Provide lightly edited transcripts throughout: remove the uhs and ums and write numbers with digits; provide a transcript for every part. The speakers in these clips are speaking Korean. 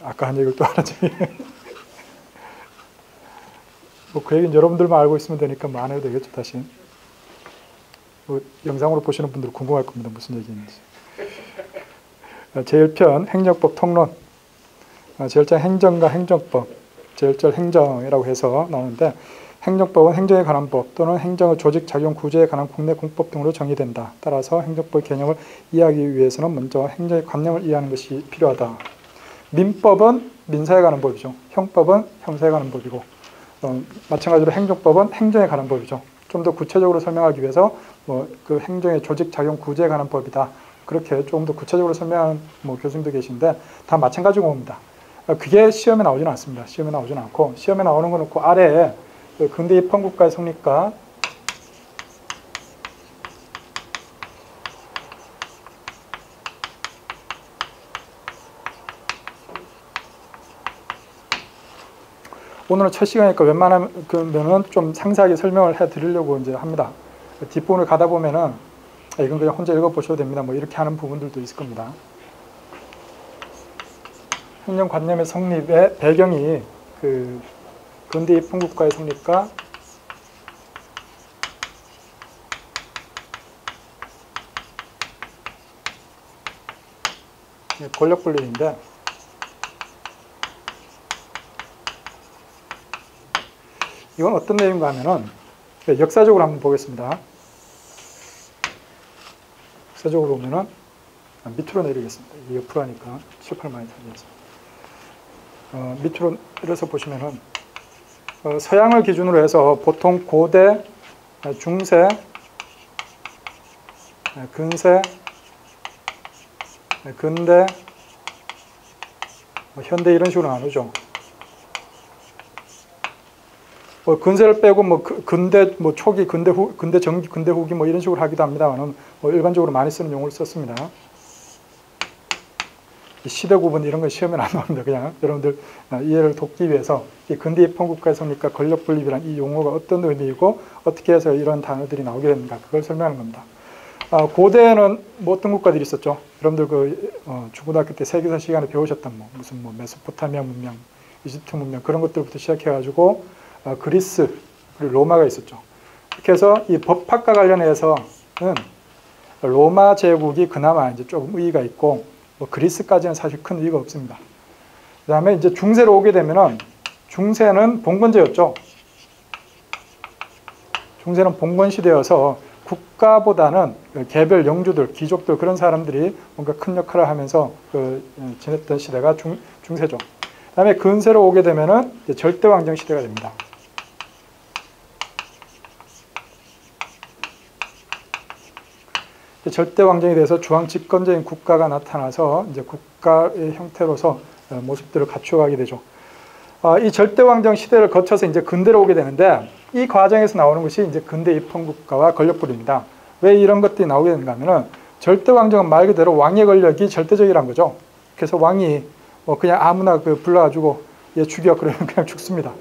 아까 한 얘기를 또 하지. 뭐 그 얘기는 여러분들만 알고 있으면 되니까 뭐 안 해도 되겠죠, 다시. 뭐 영상으로 보시는 분들 궁금할 겁니다, 무슨 얘기인지. 제1편 행정법 통론. 제1장 행정과 행정법, 제1절 행정이라고 해서 나오는데, 행정법은 행정에 관한 법 또는 행정의 조직, 작용, 구조에 관한 국내 공법 등으로 정의된다. 따라서 행정법 개념을 이해하기 위해서는 먼저 행정의 관념을 이해하는 것이 필요하다. 민법은 민사에 관한 법이죠. 형법은 형사에 관한 법이고, 마찬가지로 행정법은 행정에 관한 법이죠. 좀 더 구체적으로 설명하기 위해서 그 행정의 조직, 작용, 구조에 관한 법이다. 그렇게 조금 더 구체적으로 설명하는 교수님도 계신데 다 마찬가지고 옵니다. 그게 시험에 나오지는 않습니다. 시험에 나오지는 않고, 시험에 나오는 거는 그 아래에 근대 입헌국가의 성립과 오늘은 첫 시간이니까 웬만하면 좀 상세하게 설명을 해드리려고 이제 합니다. 뒷부분을 가다 보면은 이건 그냥 혼자 읽어보셔도 됩니다. 뭐 이렇게 하는 부분들도 있을 겁니다. 행정관념의 성립의 배경이 그 근대 입헌국가의 성립과 권력 분립인데, 이건 어떤 내용인가 하면은 역사적으로 한번 보겠습니다. 역사적으로 보면은 밑으로 내리겠습니다. 이게 옆으로 하니까 칠판 많이 달려있어요. 밑으로 내려서 보시면은 서양을 기준으로 해서 보통 고대, 중세, 근세, 근대, 현대 이런 식으로 나누죠. 근세를 빼고 근대 초기, 근대 후, 근대 전기, 근대 후기 이런 식으로 하기도 합니다만 일반적으로 많이 쓰는 용어를 썼습니다. 시대 구분 이런 건 시험에 안 나옵니다. 그냥 여러분들 이해를 돕기 위해서 이 근대 입헌국가의 성립과 권력 분립이란 이 용어가 어떤 의미이고 어떻게 해서 이런 단어들이 나오게 됐는가, 그걸 설명하는 겁니다. 고대에는 어떤 국가들이 있었죠? 여러분들 중고등학교 때 세계사 시간에 배우셨던 무슨 메소포타미아 문명, 이집트 문명 그런 것들부터 시작해가지고 그리스 그리고 로마가 있었죠. 이렇게 해서 이 법학과 관련해서는 로마 제국이 그나마 이제 조금 의의가 있고 그리스까지는 사실 큰 의의가 없습니다. 그 다음에 이제 중세로 오게 되면은 중세는 봉건제였죠. 중세는 봉건 시대여서 국가보다는 개별 영주들, 귀족들 그런 사람들이 뭔가 큰 역할을 하면서 지냈던 시대가 중세죠. 그 다음에 근세로 오게 되면은 절대왕정 시대가 됩니다. 절대왕정에 대해서 중앙 집권적인 국가가 나타나서 이제 국가의 형태로서 모습들을 갖추어가게 되죠. 이 절대왕정 시대를 거쳐서 이제 근대로 오게 되는데, 이 과정에서 나오는 것이 이제 근대 입헌국가와 권력분립입니다. 왜 이런 것들이 나오게 되는가 하면은 절대왕정은 말 그대로 왕의 권력이 절대적이란 거죠. 그래서 왕이 그냥 아무나 불러가지고 얘 죽여 그러면 그냥 죽습니다.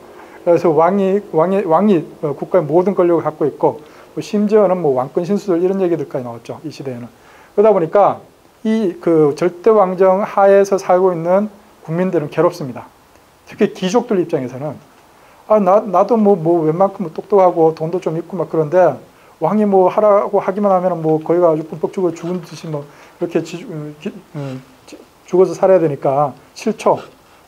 그래서 왕이 국가의 모든 권력을 갖고 있고, 심지어는 왕권 신수들 이런 얘기들까지 나왔죠. 이 시대에는. 그러다 보니까 이 절대왕정 하에서 살고 있는 국민들은 괴롭습니다. 특히 귀족들 입장에서는 나도 웬만큼 똑똑하고 돈도 좀 있고 그런데 왕이 하라고 하기만 하면 거기 가지고 뿜뻑 죽어 죽은 듯이 그렇게 죽어서 살아야 되니까 싫죠.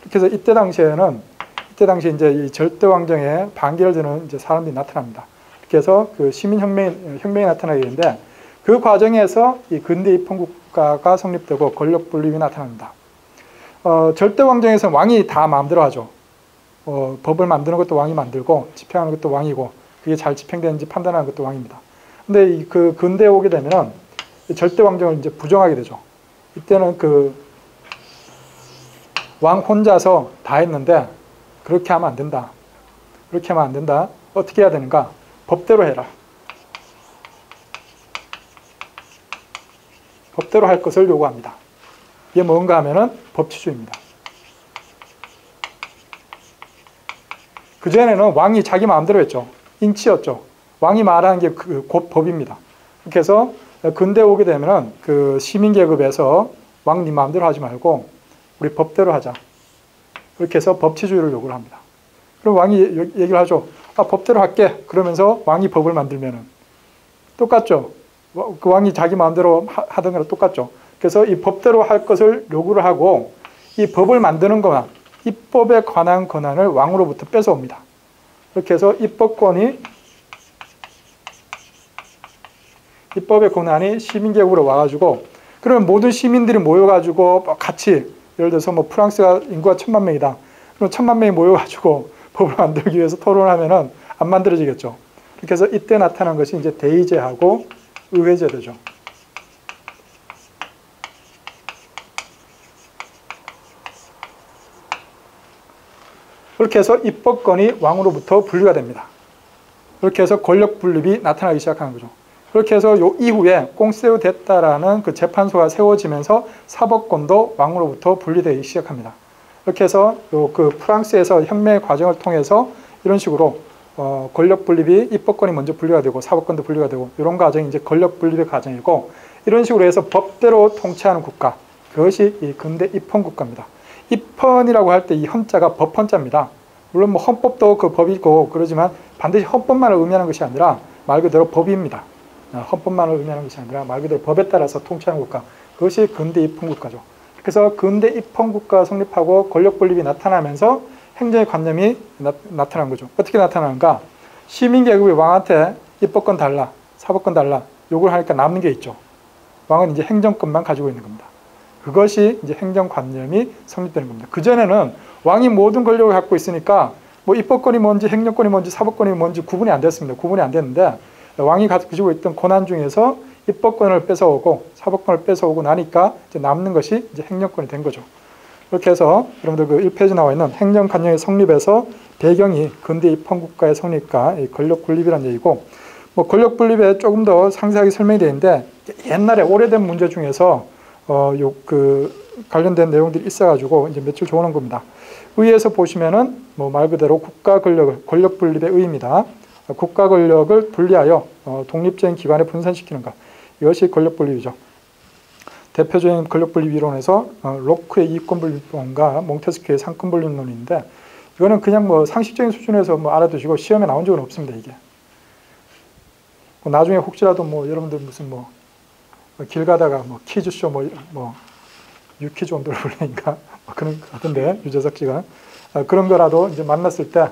이렇게 해서 이때 당시에 이제 이 절대왕정에 반기를 드는 이제 사람들이 나타납니다. 그래서 시민혁명이 나타나게 되는데, 그 과정에서 이 근대 입헌국가가 성립되고 권력 분립이 나타납니다. 절대왕정에서는 왕이 다 마음대로 하죠. 법을 만드는 것도 왕이 만들고, 집행하는 것도 왕이고, 그게 잘 집행되는지 판단하는 것도 왕입니다. 근데 근대에 오게 되면은 절대왕정을 이제 부정하게 되죠. 이때는 왕 혼자서 다 했는데, 그렇게 하면 안 된다. 그렇게 하면 안 된다. 어떻게 해야 되는가? 법대로 해라. 법대로 할 것을 요구합니다. 이게 뭔가 하면은 법치주의입니다. 그전에는 왕이 자기 마음대로 했죠. 인치였죠. 왕이 말하는 게 곧 법입니다. 그래서 근대에 오게 되면은 시민계급에서 왕 네 마음대로 하지 말고 우리 법대로 하자. 그렇게 해서 법치주의를 요구를 합니다. 그럼 왕이 얘기를 하죠. 법대로 할게. 그러면서 왕이 법을 만들면은 똑같죠. 그 왕이 자기 마음대로 하던 거랑 똑같죠. 그래서 이 법대로 할 것을 요구를 하고 이 법을 만드는 거나 입법에 관한 권한을 왕으로부터 뺏어옵니다. 그렇게 해서 입법의 권한이 시민계급으로 와가지고 그러면 모든 시민들이 모여가지고 같이 예를 들어서 뭐 프랑스가 인구가 1000만 명이다. 그럼 1000만 명이 모여가지고 법을 만들기 위해서 토론을 하면은 안 만들어지겠죠. 그렇게 해서 이때 나타난 것이 이제 대의제하고 의회제도죠. 그렇게 해서 입법권이 왕으로부터 분리가 됩니다. 그렇게 해서 권력 분립이 나타나기 시작하는 거죠. 그렇게 해서 요 이후에 꽁세우 데타라는 그 재판소가 세워지면서 사법권도 왕으로부터 분리되기 시작합니다. 그렇게 해서 그 프랑스에서 혁명의 과정을 통해서 이런 식으로 권력 분립이 입법권이 먼저 분리가 되고 사법권도 분리가 되고 이런 과정이 이제 권력 분립의 과정이고 이런 식으로 해서 법대로 통치하는 국가 그것이 이 근대 입헌국가입니다. 입헌이라고 할 때 이 헌자가 법헌자입니다. 물론 뭐 헌법도 그 법이고 그러지만 반드시 헌법만을 의미하는 것이 아니라 말 그대로 법입니다. 헌법만을 의미하는 것이 아니라 말 그대로 법에 따라서 통치하는 국가 그것이 근대 입헌국가죠. 그래서 근대 입헌국가가 성립하고 권력 분립이 나타나면서 행정의 관념이 나타난 거죠. 어떻게 나타나는가? 시민계급이 왕한테 입법권 달라, 사법권 달라 요구를 하니까 남는 게 있죠. 왕은 이제 행정권만 가지고 있는 겁니다. 그것이 이제 행정관념이 성립되는 겁니다. 그전에는 왕이 모든 권력을 갖고 있으니까 뭐 입법권이 뭔지 행정권이 뭔지 사법권이 뭔지 구분이 안 됐습니다. 구분이 안 됐는데 왕이 가지고 있던 권한 중에서 입법권을 뺏어오고 사법권을 뺏어오고 나니까 이제 남는 것이 이제 행정권이 된 거죠. 그렇게 해서 여러분들 그 1페이지 나와 있는 행정관념의 성립에서 배경이 근대 입헌국가의 성립과 권력 분립이라는 얘기고 뭐 권력 분립에 조금 더 상세하게 설명이 되어 있는데 옛날에 오래된 문제 중에서 관련된 내용들이 있어가지고 이제 며칠 적어놓은 겁니다. 의에서 보시면은 뭐 말 그대로 국가 권력을 권력 분립의 의입니다. 국가 권력을 분리하여 독립적인 기관에 분산시키는 것. 이것이 권력 분립이죠. 대표적인 권력 분립 이론에서 로크의 이권 분립론과 몽테스키의 상권 분립론인데 이거는 그냥 뭐 상식적인 수준에서 뭐 알아두시고 시험에 나온 적은 없습니다. 이게. 나중에 혹시라도 뭐 여러분들 무슨 뭐 길 가다가 뭐 퀴즈쇼 뭐 유퀴즈 온도를 부르니까 그런 것 같은데 유재석 씨가 그런 거라도 이제 만났을 때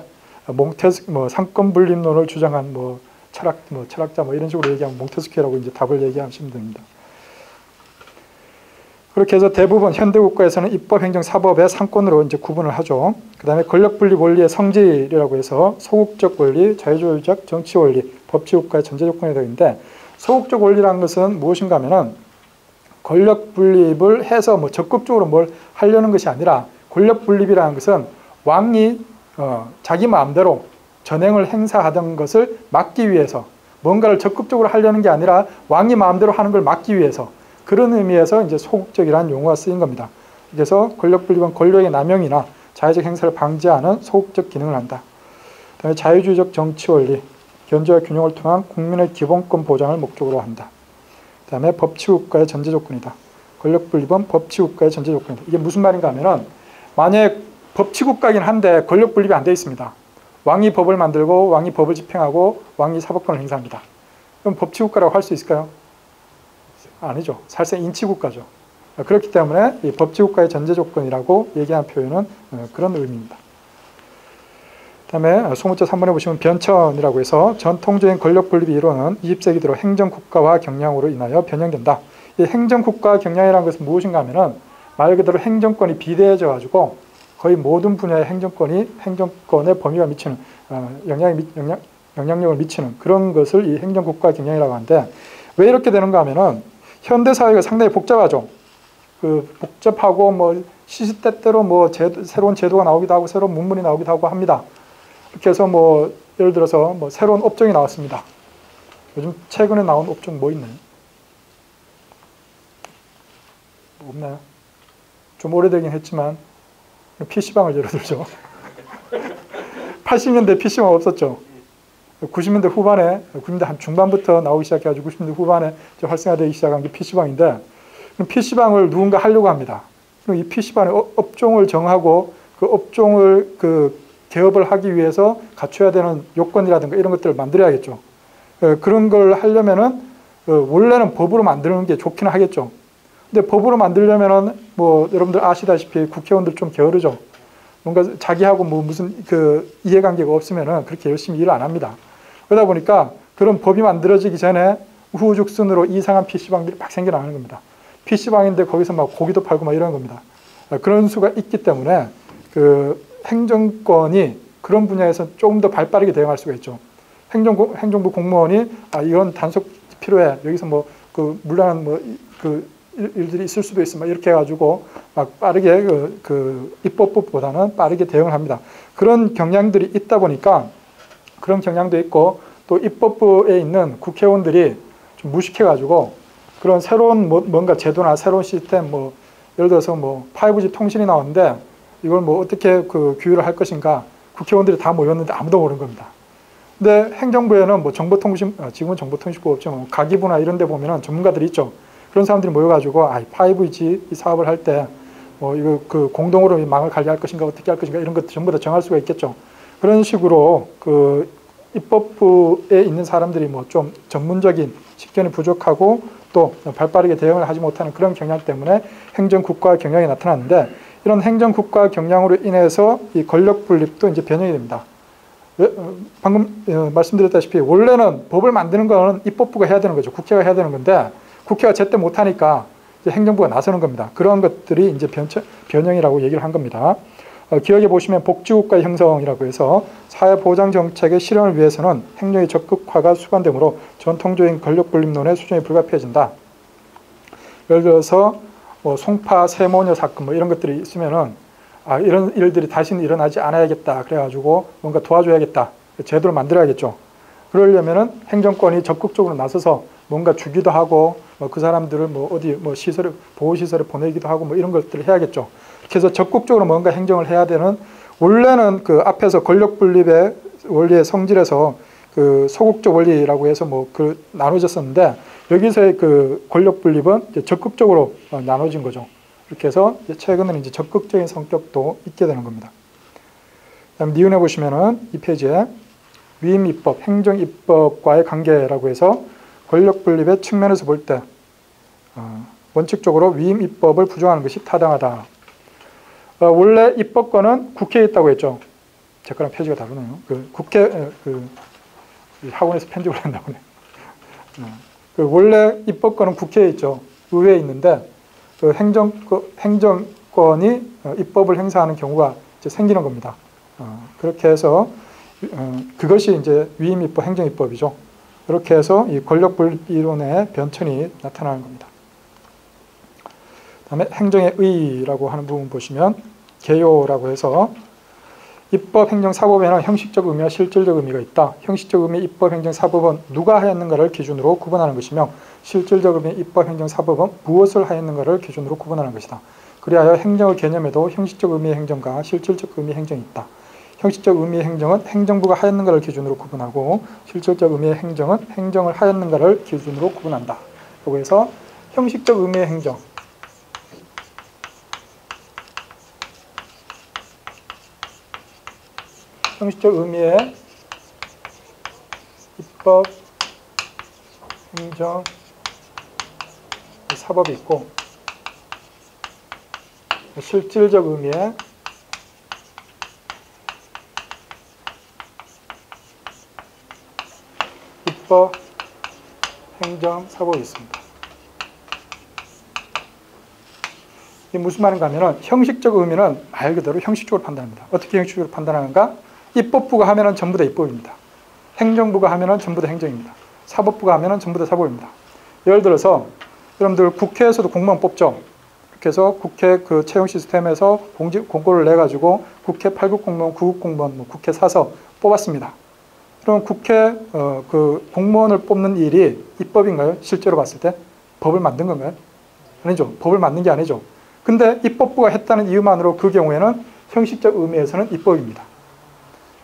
상권 분립론을 주장한 철학자 이런 식으로 얘기하면 몽테스키라고 이제 답을 얘기하시면 됩니다. 그렇게 해서 대부분 현대 국가에서는 입법, 행정, 사법의 상권으로 이제 구분을 하죠. 그 다음에 권력 분립 원리의 성질이라고 해서 소극적 원리, 자유주의적 정치 원리, 법치 국가의 전제 조건이 되어 있는데 소극적 원리라는 것은 무엇인가 하면은 권력 분립을 해서 뭐 적극적으로 뭘 하려는 것이 아니라 권력 분립이라는 것은 왕이 자기 마음대로 전행을 행사하던 것을 막기 위해서 뭔가를 적극적으로 하려는 게 아니라 왕이 마음대로 하는 걸 막기 위해서 그런 의미에서 이제 소극적이라는 용어가 쓰인 겁니다. 그래서 권력 분립은 권력의 남용이나 자의적 행사를 방지하는 소극적 기능을 한다. 그다음에 자유주의적 정치 원리, 견제와 균형을 통한 국민의 기본권 보장을 목적으로 한다. 그 다음에 법치국가의 전제 조건이다. 권력 분립은 법치국가의 전제 조건이다. 이게 무슨 말인가 하면은 만약에 법치국가긴 한데 권력 분립이 안 되어 있습니다. 왕이 법을 만들고 왕이 법을 집행하고 왕이 사법권을 행사합니다. 그럼 법치국가라고 할 수 있을까요? 아니죠. 사실상 인치국가죠. 그렇기 때문에 이 법치국가의 전제 조건이라고 얘기하는 표현은 그런 의미입니다. 다음에 소문자 3번에 보시면 변천이라고 해서 전통적인 권력 분립 이론은 20세기 들어 행정국가화 경향으로 인하여 변형된다. 이 행정국가화 경향이라는 것은 무엇인가 하면은 말 그대로 행정권이 비대해져 가지고 거의 모든 분야의 행정권의 범위가 미치는 영향력을 미치는 그런 것을 이 행정국가화 경향이라고 하는데 왜 이렇게 되는가 하면은 현대 사회가 상당히 복잡하죠. 복잡하고 뭐 시시때때로 새로운 제도가 나오기도 하고 새로운 문물이 나오기도 하고 합니다. 이렇게 해서 예를 들어서 새로운 업종이 나왔습니다. 요즘 최근에 나온 업종 뭐 있나요? 뭐 없나요? 좀 오래되긴 했지만 PC방을 예로 들죠. 80년대 PC방 없었죠. 90년대 후반에, 90년대 한 중반부터 나오기 시작해가지고 90년대 후반에 활성화되기 시작한 게 PC방인데 PC방을 누군가 하려고 합니다. 그럼 이 PC방의 업종을 정하고 그 업종을 개업을 하기 위해서 갖춰야 되는 요건이라든가 이런 것들을 만들어야겠죠. 그런 걸 하려면은 원래는 법으로 만드는 게 좋기는 하겠죠. 근데 법으로 만들려면은 뭐 여러분들 아시다시피 국회의원들 좀 게으르죠. 뭔가 자기하고 뭐 무슨 이해관계가 없으면은 그렇게 열심히 일을 안 합니다. 그러다 보니까 그런 법이 만들어지기 전에 우후죽순으로 이상한 PC방들이 막 생겨나는 겁니다. PC방인데 거기서 막 고기도 팔고 막 이런 겁니다. 그런 수가 있기 때문에 행정권이 그런 분야에서 조금 더 발빠르게 대응할 수가 있죠. 행정부 공무원이 이런 단속 필요해. 여기서 뭐 물량한 일들이 있을 수도 있어. 막 이렇게 해가지고 막 빠르게 입법부보다는 빠르게 대응을 합니다. 그런 경향들이 있다 보니까 그런 경향도 있고 또 입법부에 있는 국회의원들이 좀 무식해가지고 그런 새로운 뭔가 제도나 새로운 시스템 예를 들어서 5G 통신이 나왔는데 이걸 어떻게 규율을 할 것인가 국회의원들이 다 모였는데 아무도 모르는 겁니다. 근데 행정부에는 지금은 정보통신부 없죠. 가기부나 이런 데 보면은 전문가들이 있죠. 그런 사람들이 모여가지고 5G 이 사업을 할 때 이거 공동으로 망을 관리할 것인가 어떻게 할 것인가 이런 것도 전부 다 정할 수가 있겠죠. 그런 식으로 입법부에 있는 사람들이 좀 전문적인 식견이 부족하고 또 발빠르게 대응을 하지 못하는 그런 경향 때문에 행정국가 경향이 나타났는데 이런 행정국가 경향으로 인해서 이 권력 분립도 이제 변형이 됩니다. 방금 말씀드렸다시피 원래는 법을 만드는 거는 입법부가 해야 되는 거죠. 국회가 해야 되는 건데 국회가 제때 못하니까 이제 행정부가 나서는 겁니다. 그런 것들이 이제 변형이라고 얘기를 한 겁니다. 기억해 보시면 복지국가 형성이라고 해서 사회보장정책의 실현을 위해서는 행정의 적극화가 수반되므로 전통적인 권력분립론의 수준이 불가피해진다. 예를 들어서 송파 세모녀 사건 이런 것들이 있으면은 이런 일들이 다시는 일어나지 않아야겠다. 그래가지고 뭔가 도와줘야겠다. 제도를 만들어야겠죠. 그러려면은 행정권이 적극적으로 나서서 뭔가 주기도 하고 그 사람들을 보호시설에 보내기도 하고 이런 것들을 해야겠죠. 그래서 적극적으로 뭔가 행정을 해야 되는 원래는 앞에서 권력 분립의 원리의 성질에서 소극적 원리라고 해서 나눠졌었는데 여기서의 권력 분립은 적극적으로 나눠진 거죠. 이렇게 해서 최근에는 이제 적극적인 성격도 있게 되는 겁니다. 다음 니은에 보시면은 이 페이지에 위임입법, 행정입법과의 관계라고 해서 권력 분립의 측면에서 볼 때 원칙적으로 위임입법을 부정하는 것이 타당하다. 원래 입법권은 국회에 있다고 했죠. 제 거랑 페이지가 다르네요. 국회 학원에서 편집을 한다고 해요. 원래 입법권은 국회에 있죠. 의회에 있는데 행정권이 입법을 행사하는 경우가 이제 생기는 겁니다. 그렇게 해서 그것이 이제 위임입법, 행정입법이죠. 그렇게 해서 이 권력분립이론의 변천이 나타나는 겁니다. 다음에 행정의 의라고 하는 부분 보시면 개요라고 해서 입법, 행정, 사법에는 형식적 의미와 실질적 의미가 있다. 형식적 의미 입법, 행정, 사법은 누가 하였는가를 기준으로 구분하는 것이며 실질적 의미 입법, 행정, 사법은 무엇을 하였는가를 기준으로 구분하는 것이다. 그리하여 행정의 개념에도 형식적 의미의 행정과 실질적 의미의 행정이 있다. 형식적 의미의 행정은 행정부가 하였는가를 기준으로 구분하고 실질적 의미의 행정은 행정을 하였는가를 기준으로 구분한다. 그리고 해서 형식적 의미의 행정, 형식적 의미의 입법, 행정, 사법이 있고 실질적 의미의 입법, 행정, 사법이 있습니다. 이게 무슨 말인가 하면은 형식적 의미는 말 그대로 형식적으로 판단합니다. 어떻게 형식적으로 판단하는가? 입법부가 하면은 전부 다 입법입니다. 행정부가 하면은 전부 다 행정입니다. 사법부가 하면은 전부 다 사법입니다. 예를 들어서 여러분들 국회에서도 공무원 뽑죠. 그래서 국회 채용 시스템에서 공고를 내가지고 국회 8급 공무원, 9급 공무원, 국회 사서 뽑았습니다. 그럼 국회 공무원을 뽑는 일이 입법인가요? 실제로 봤을 때 법을 만든 건가요? 아니죠. 법을 만든 게 아니죠. 근데 입법부가 했다는 이유만으로 그 경우에는 형식적 의미에서는 입법입니다.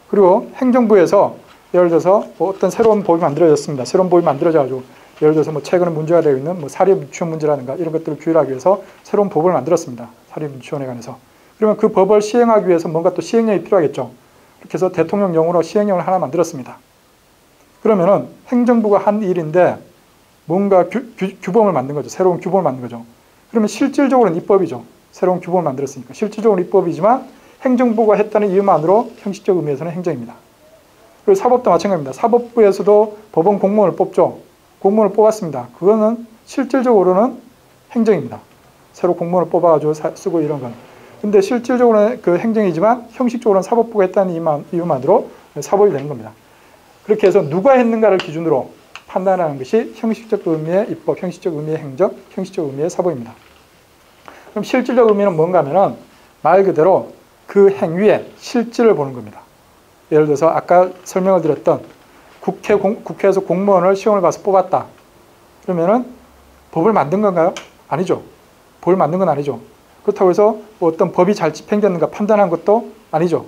그리고 행정부에서 예를 들어서 어떤 새로운 법이 만들어졌습니다. 새로운 법이 만들어져가지고 예를 들어서 최근에 문제가 되고 있는 사립 유치원 문제라든가 이런 것들을 규율하기 위해서 새로운 법을 만들었습니다. 사립 유치원에 관해서. 그러면 그 법을 시행하기 위해서 뭔가 또 시행령이 필요하겠죠. 그렇게 해서 대통령령으로 시행령을 하나 만들었습니다. 그러면은 행정부가 한 일인데 뭔가 규범을 만든 거죠. 새로운 규범을 만든 거죠. 그러면 실질적으로는 입법이죠. 새로운 규범을 만들었으니까. 실질적으로는 입법이지만 행정부가 했다는 이유만으로 형식적 의미에서는 행정입니다. 그리고 사법도 마찬가지입니다. 사법부에서도 법원 공무원을 뽑죠. 공무원을 뽑았습니다. 그거는 실질적으로는 행정입니다. 새로 공무원을 뽑아가지고 쓰고 이런 건. 근데 실질적으로는 그 행정이지만 형식적으로는 사법부가 했다는 이유만으로 사법이 되는 겁니다. 그렇게 해서 누가 했는가를 기준으로 판단하는 것이 형식적 의미의 입법, 형식적 의미의 행정, 형식적 의미의 사법입니다. 그럼 실질적 의미는 뭔가 하면은 말 그대로 그 행위의 실질을 보는 겁니다. 예를 들어서 아까 설명을 드렸던 국회에서 공무원을 시험을 봐서 뽑았다. 그러면은 법을 만든 건가요? 아니죠. 법을 만든 건 아니죠. 그렇다고 해서 어떤 법이 잘 집행됐는가 판단한 것도 아니죠.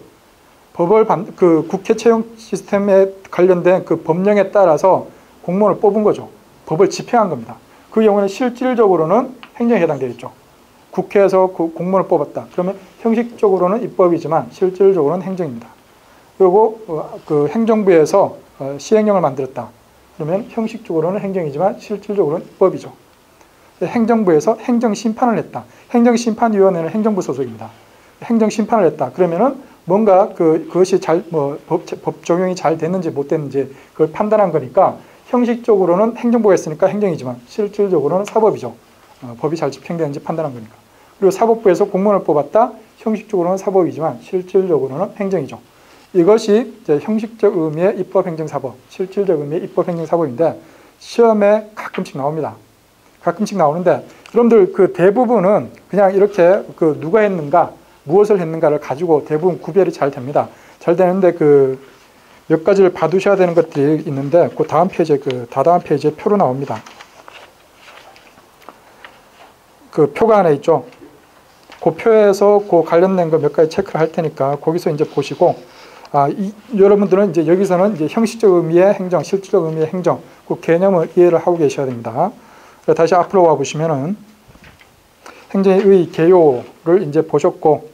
그 국회 채용 시스템에 관련된 그 법령에 따라서 공무원을 뽑은 거죠. 법을 집행한 겁니다. 그 경우는 실질적으로는 행정에 해당되겠죠. 국회에서 그 공무원을 뽑았다. 그러면 형식적으로는 입법이지만 실질적으로는 행정입니다. 그리고 그 행정부에서 시행령을 만들었다. 그러면 형식적으로는 행정이지만 실질적으로는 입법이죠. 행정부에서 행정심판을 했다. 행정심판위원회는 행정부 소속입니다. 행정심판을 했다. 그러면은 뭔가 그것이 법 적용이 잘 됐는지 못 됐는지 그걸 판단한 거니까 형식적으로는 행정부가 했으니까 행정이지만 실질적으로는 사법이죠. 법이 잘 집행되는지 판단한 거니까. 그리고 사법부에서 공무원을 뽑았다. 형식적으로는 사법이지만 실질적으로는 행정이죠. 이것이 이제 형식적 의미의 입법행정사법, 실질적 의미의 입법행정사법인데 시험에 가끔씩 나옵니다. 가끔씩 나오는데 여러분들 그 대부분은 그냥 이렇게 그 누가 했는가, 무엇을 했는가를 가지고 대부분 구별이 잘 됩니다. 잘 되는데 그 몇 가지를 봐두셔야 되는 것들이 있는데 그 다음 페이지에 다다음 페이지에 표로 나옵니다. 그 표가 하나 있죠. 그 표에서 그 관련된 거 몇 가지 체크를 할 테니까 거기서 이제 보시고 여러분들은 이제 여기서는 이제 형식적 의미의 행정, 실질적 의미의 행정 그 개념을 이해를 하고 계셔야 됩니다. 다시 앞으로 와 보시면은 행정의 개요를 이제 보셨고,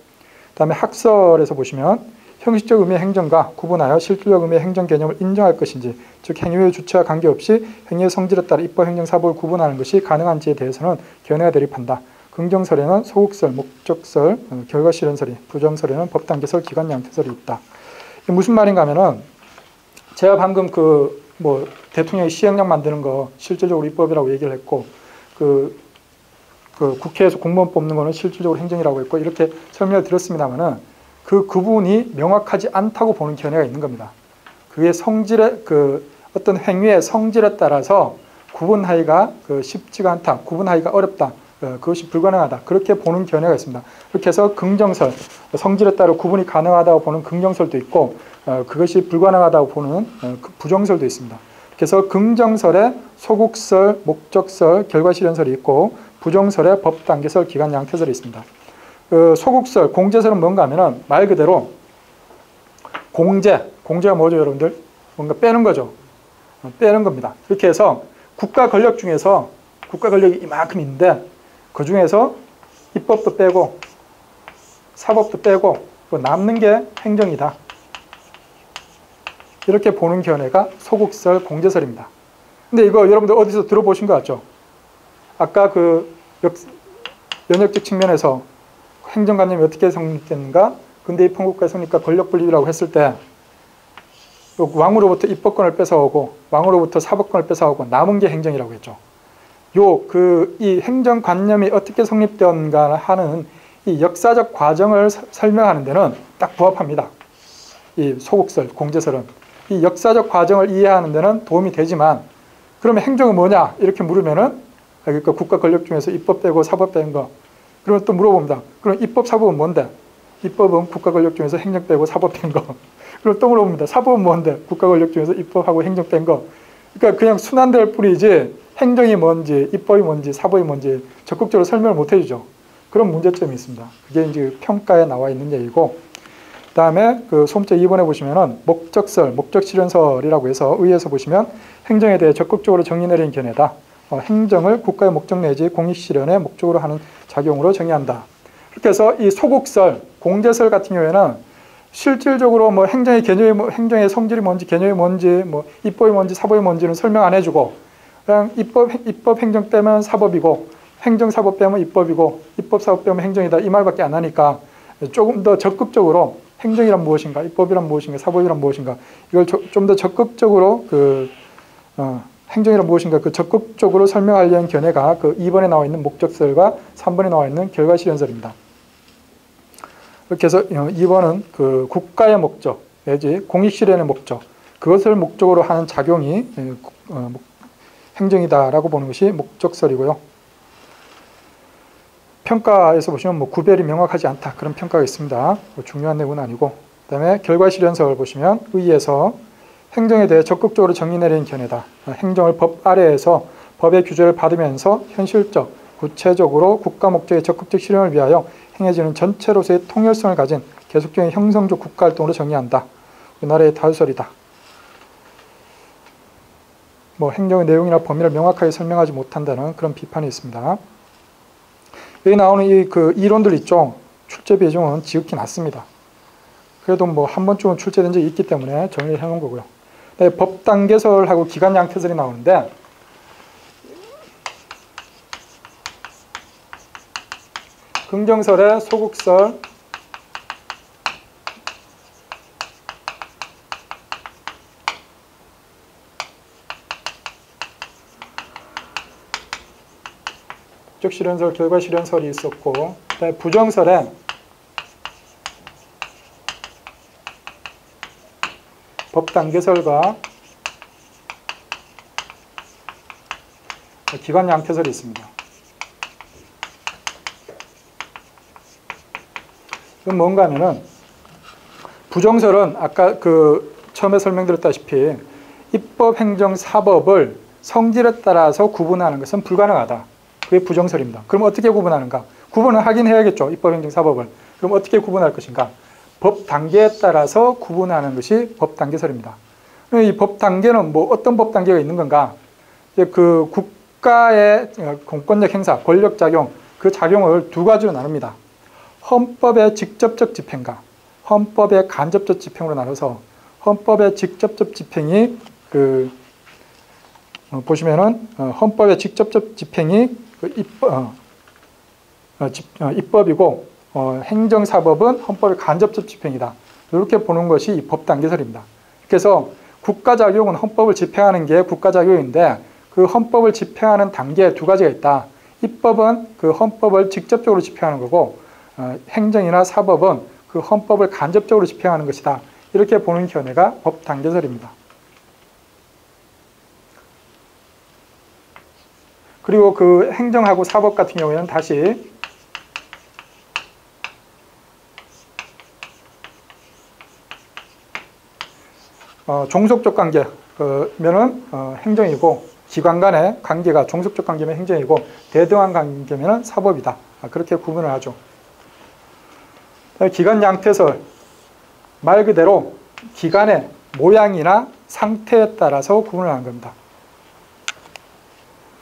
그다음에 학설에서 보시면 형식적 의미의 행정과 구분하여 실질적 의미의 행정 개념을 인정할 것인지, 즉 행위의 주체와 관계없이 행위의 성질에 따라 입법, 행정, 사법을 구분하는 것이 가능한지에 대해서는 견해가 대립한다. 긍정설에는 소극설, 목적설, 결과실현설이, 부정설에는 법단계설, 기관양태설이 있다. 이게 무슨 말인가 하면은 제가 방금 대통령이 시행령 만드는 거 실질적으로 입법이라고 얘기를 했고, 국회에서 공무원 뽑는 거는 실질적으로 행정이라고 했고, 이렇게 설명을 드렸습니다만은 그 구분이 명확하지 않다고 보는 견해가 있는 겁니다. 그게 어떤 행위의 성질에 따라서 구분하기가 쉽지가 않다, 구분하기가 어렵다, 그것이 불가능하다, 그렇게 보는 견해가 있습니다. 그렇게 해서 긍정설, 성질에 따라 구분이 가능하다고 보는 긍정설도 있고, 그것이 불가능하다고 보는 부정설도 있습니다. 그래서 긍정설에 소극설, 목적설, 결과실현설이 있고, 부정설에 법단계설, 기관양태설이 있습니다. 소극설, 공제설은 뭔가 하면은 말 그대로 공제가 뭐죠, 여러분들? 뭔가 빼는 거죠. 빼는 겁니다. 그렇게 해서 국가 권력이 이만큼 있는데 그 중에서 입법도 빼고 사법도 빼고 남는 게 행정이다. 이렇게 보는 견해가 소극설, 공제설입니다. 근데 이거 여러분들 어디서 들어보신 것 같죠? 아까 연역적 측면에서 행정관념이 어떻게 성립됐는가? 근대의 평국가의 성립과 권력분립이라고 했을 때 왕으로부터 입법권을 뺏어오고 왕으로부터 사법권을 뺏어오고 남은 게 행정이라고 했죠. 이 행정관념이 어떻게 성립되었는가 하는 이 역사적 과정을 설명하는 데는 딱 부합합니다. 이 소극설, 공제설은 이 역사적 과정을 이해하는 데는 도움이 되지만, 그러면 행정은 뭐냐? 이렇게 물으면은 그러니까 국가 권력 중에서 입법 빼고 사법 빼는 거. 그러면 또 물어봅니다. 그럼 입법, 사법은 뭔데? 입법은 국가 권력 중에서 행정 빼고 사법 뺀 거. 그럼 또 물어봅니다. 사법은 뭔데? 국가 권력 중에서 입법하고 행정 뺀 거. 그러니까 그냥 순환될 뿐이지 행정이 뭔지, 입법이 뭔지, 사법이 뭔지 적극적으로 설명을 못 해주죠. 그런 문제점이 있습니다. 그게 이제 평가에 나와 있는 얘기고, 그 다음에 소문자 2번에 보시면은 목적설, 목적실현설이라고 해서 의에서 보시면 행정에 대해 적극적으로 정의 내린 견해다. 행정을 국가의 목적 내지 공익실현의 목적으로 하는 작용으로 정의한다. 그렇게 해서 이 소국설, 공제설 같은 경우에는 실질적으로 뭐 행정의 개념이 행정의 성질이 뭔지, 개념이 뭔지, 뭐 입법이 뭔지, 사법이 뭔지는 설명 안 해주고, 그냥 입법 행정 빼면 사법이고, 행정 사법 빼면 입법이고, 입법 사법 빼면 행정이다 이 말밖에 안 하니까 조금 더 적극적으로 행정이란 무엇인가, 입법이란 무엇인가, 사법이란 무엇인가 이걸 좀 더 적극적으로 행정이란 무엇인가 적극적으로 설명하려는 견해가 2번에 나와 있는 목적설과 3번에 나와 있는 결과실현설입니다. 이렇게 해서 2번은 국가의 목적 내지 공익실현의 목적 그것을 목적으로 하는 작용이 행정이다라고 보는 것이 목적설이고요. 평가에서 보시면 구별이 명확하지 않다 그런 평가가 있습니다. 중요한 내용은 아니고 그 다음에 결과실현설 보시면 의의에서 행정에 대해 적극적으로 정의 내리는 견해다. 행정을 법 아래에서 법의 규제를 받으면서 현실적, 구체적으로 국가 목적의 적극적 실현을 위하여 행해지는 전체로서의 통일성을 가진 계속적인 형성적 국가활동으로 정의한다. 우리나라의 다수설이다. 행정의 내용이나 범위를 명확하게 설명하지 못한다는 그런 비판이 있습니다. 여기 나오는 이론들 있죠. 출제 비중은 지극히 낮습니다. 그래도 한 번쯤은 출제된 적이 있기 때문에 정리를 해놓은 거고요. 네, 법단계설하고 기관양태설이 나오는데 긍정설의 소국설, 목적실현설, 결과실현설이 있었고 부정설에 법단계설과 기관양태설이 있습니다. 그건 뭔가 하면은 부정설은 아까 처음에 설명드렸다시피 입법, 행정, 사법을 성질에 따라서 구분하는 것은 불가능하다. 그게 부정설입니다. 그럼 어떻게 구분하는가? 구분을 하긴 해야겠죠. 입법, 행정, 사법을. 그럼 어떻게 구분할 것인가? 법 단계에 따라서 구분하는 것이 법 단계설입니다. 이 법 단계는 어떤 법 단계가 있는 건가? 국가의 공권력 행사, 권력 작용, 그 작용을 두 가지로 나눕니다. 헌법의 직접적 집행과 헌법의 간접적 집행으로 나눠서 헌법의 직접적 집행이 보시면은 헌법의 직접적 집행이 입법이고 행정사법은 헌법의 간접적 집행이다. 이렇게 보는 것이 이 법단계설입니다. 그래서 국가작용은 헌법을 집행하는 게 국가작용인데 그 헌법을 집행하는 단계에 두 가지가 있다. 입법은 그 헌법을 직접적으로 집행하는 거고 행정이나 사법은 그 헌법을 간접적으로 집행하는 것이다. 이렇게 보는 견해가 법단계설입니다. 그리고 행정하고 사법 같은 경우에는 다시 종속적 관계면은 행정이고 기관 간의 관계가 종속적 관계면 행정이고 대등한 관계면 사법이다. 그렇게 구분을 하죠. 기관 양태설 말 그대로 기관의 모양이나 상태에 따라서 구분을 하는 겁니다.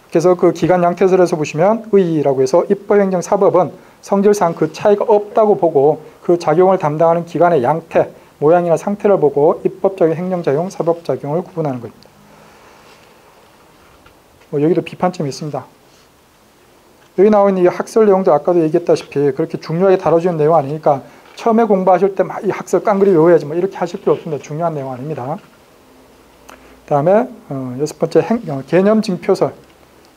그래서 기관 양태설에서 보시면 의의라고 해서 입법, 행정, 사법은 성질상 그 차이가 없다고 보고 그 작용을 담당하는 기관의 양태, 모양이나 상태를 보고 입법적인 행정작용, 사법작용을 구분하는 겁니다. 여기도 비판점이 있습니다. 여기 나와 있는 이 학설 내용도 아까도 얘기했다시피 그렇게 중요하게 다뤄지는 내용 아니니까 처음에 공부하실 때 막 이 학설 깡그리 외워야지 이렇게 하실 필요 없습니다. 중요한 내용 아닙니다. 그 다음에 6번째 개념 징표설.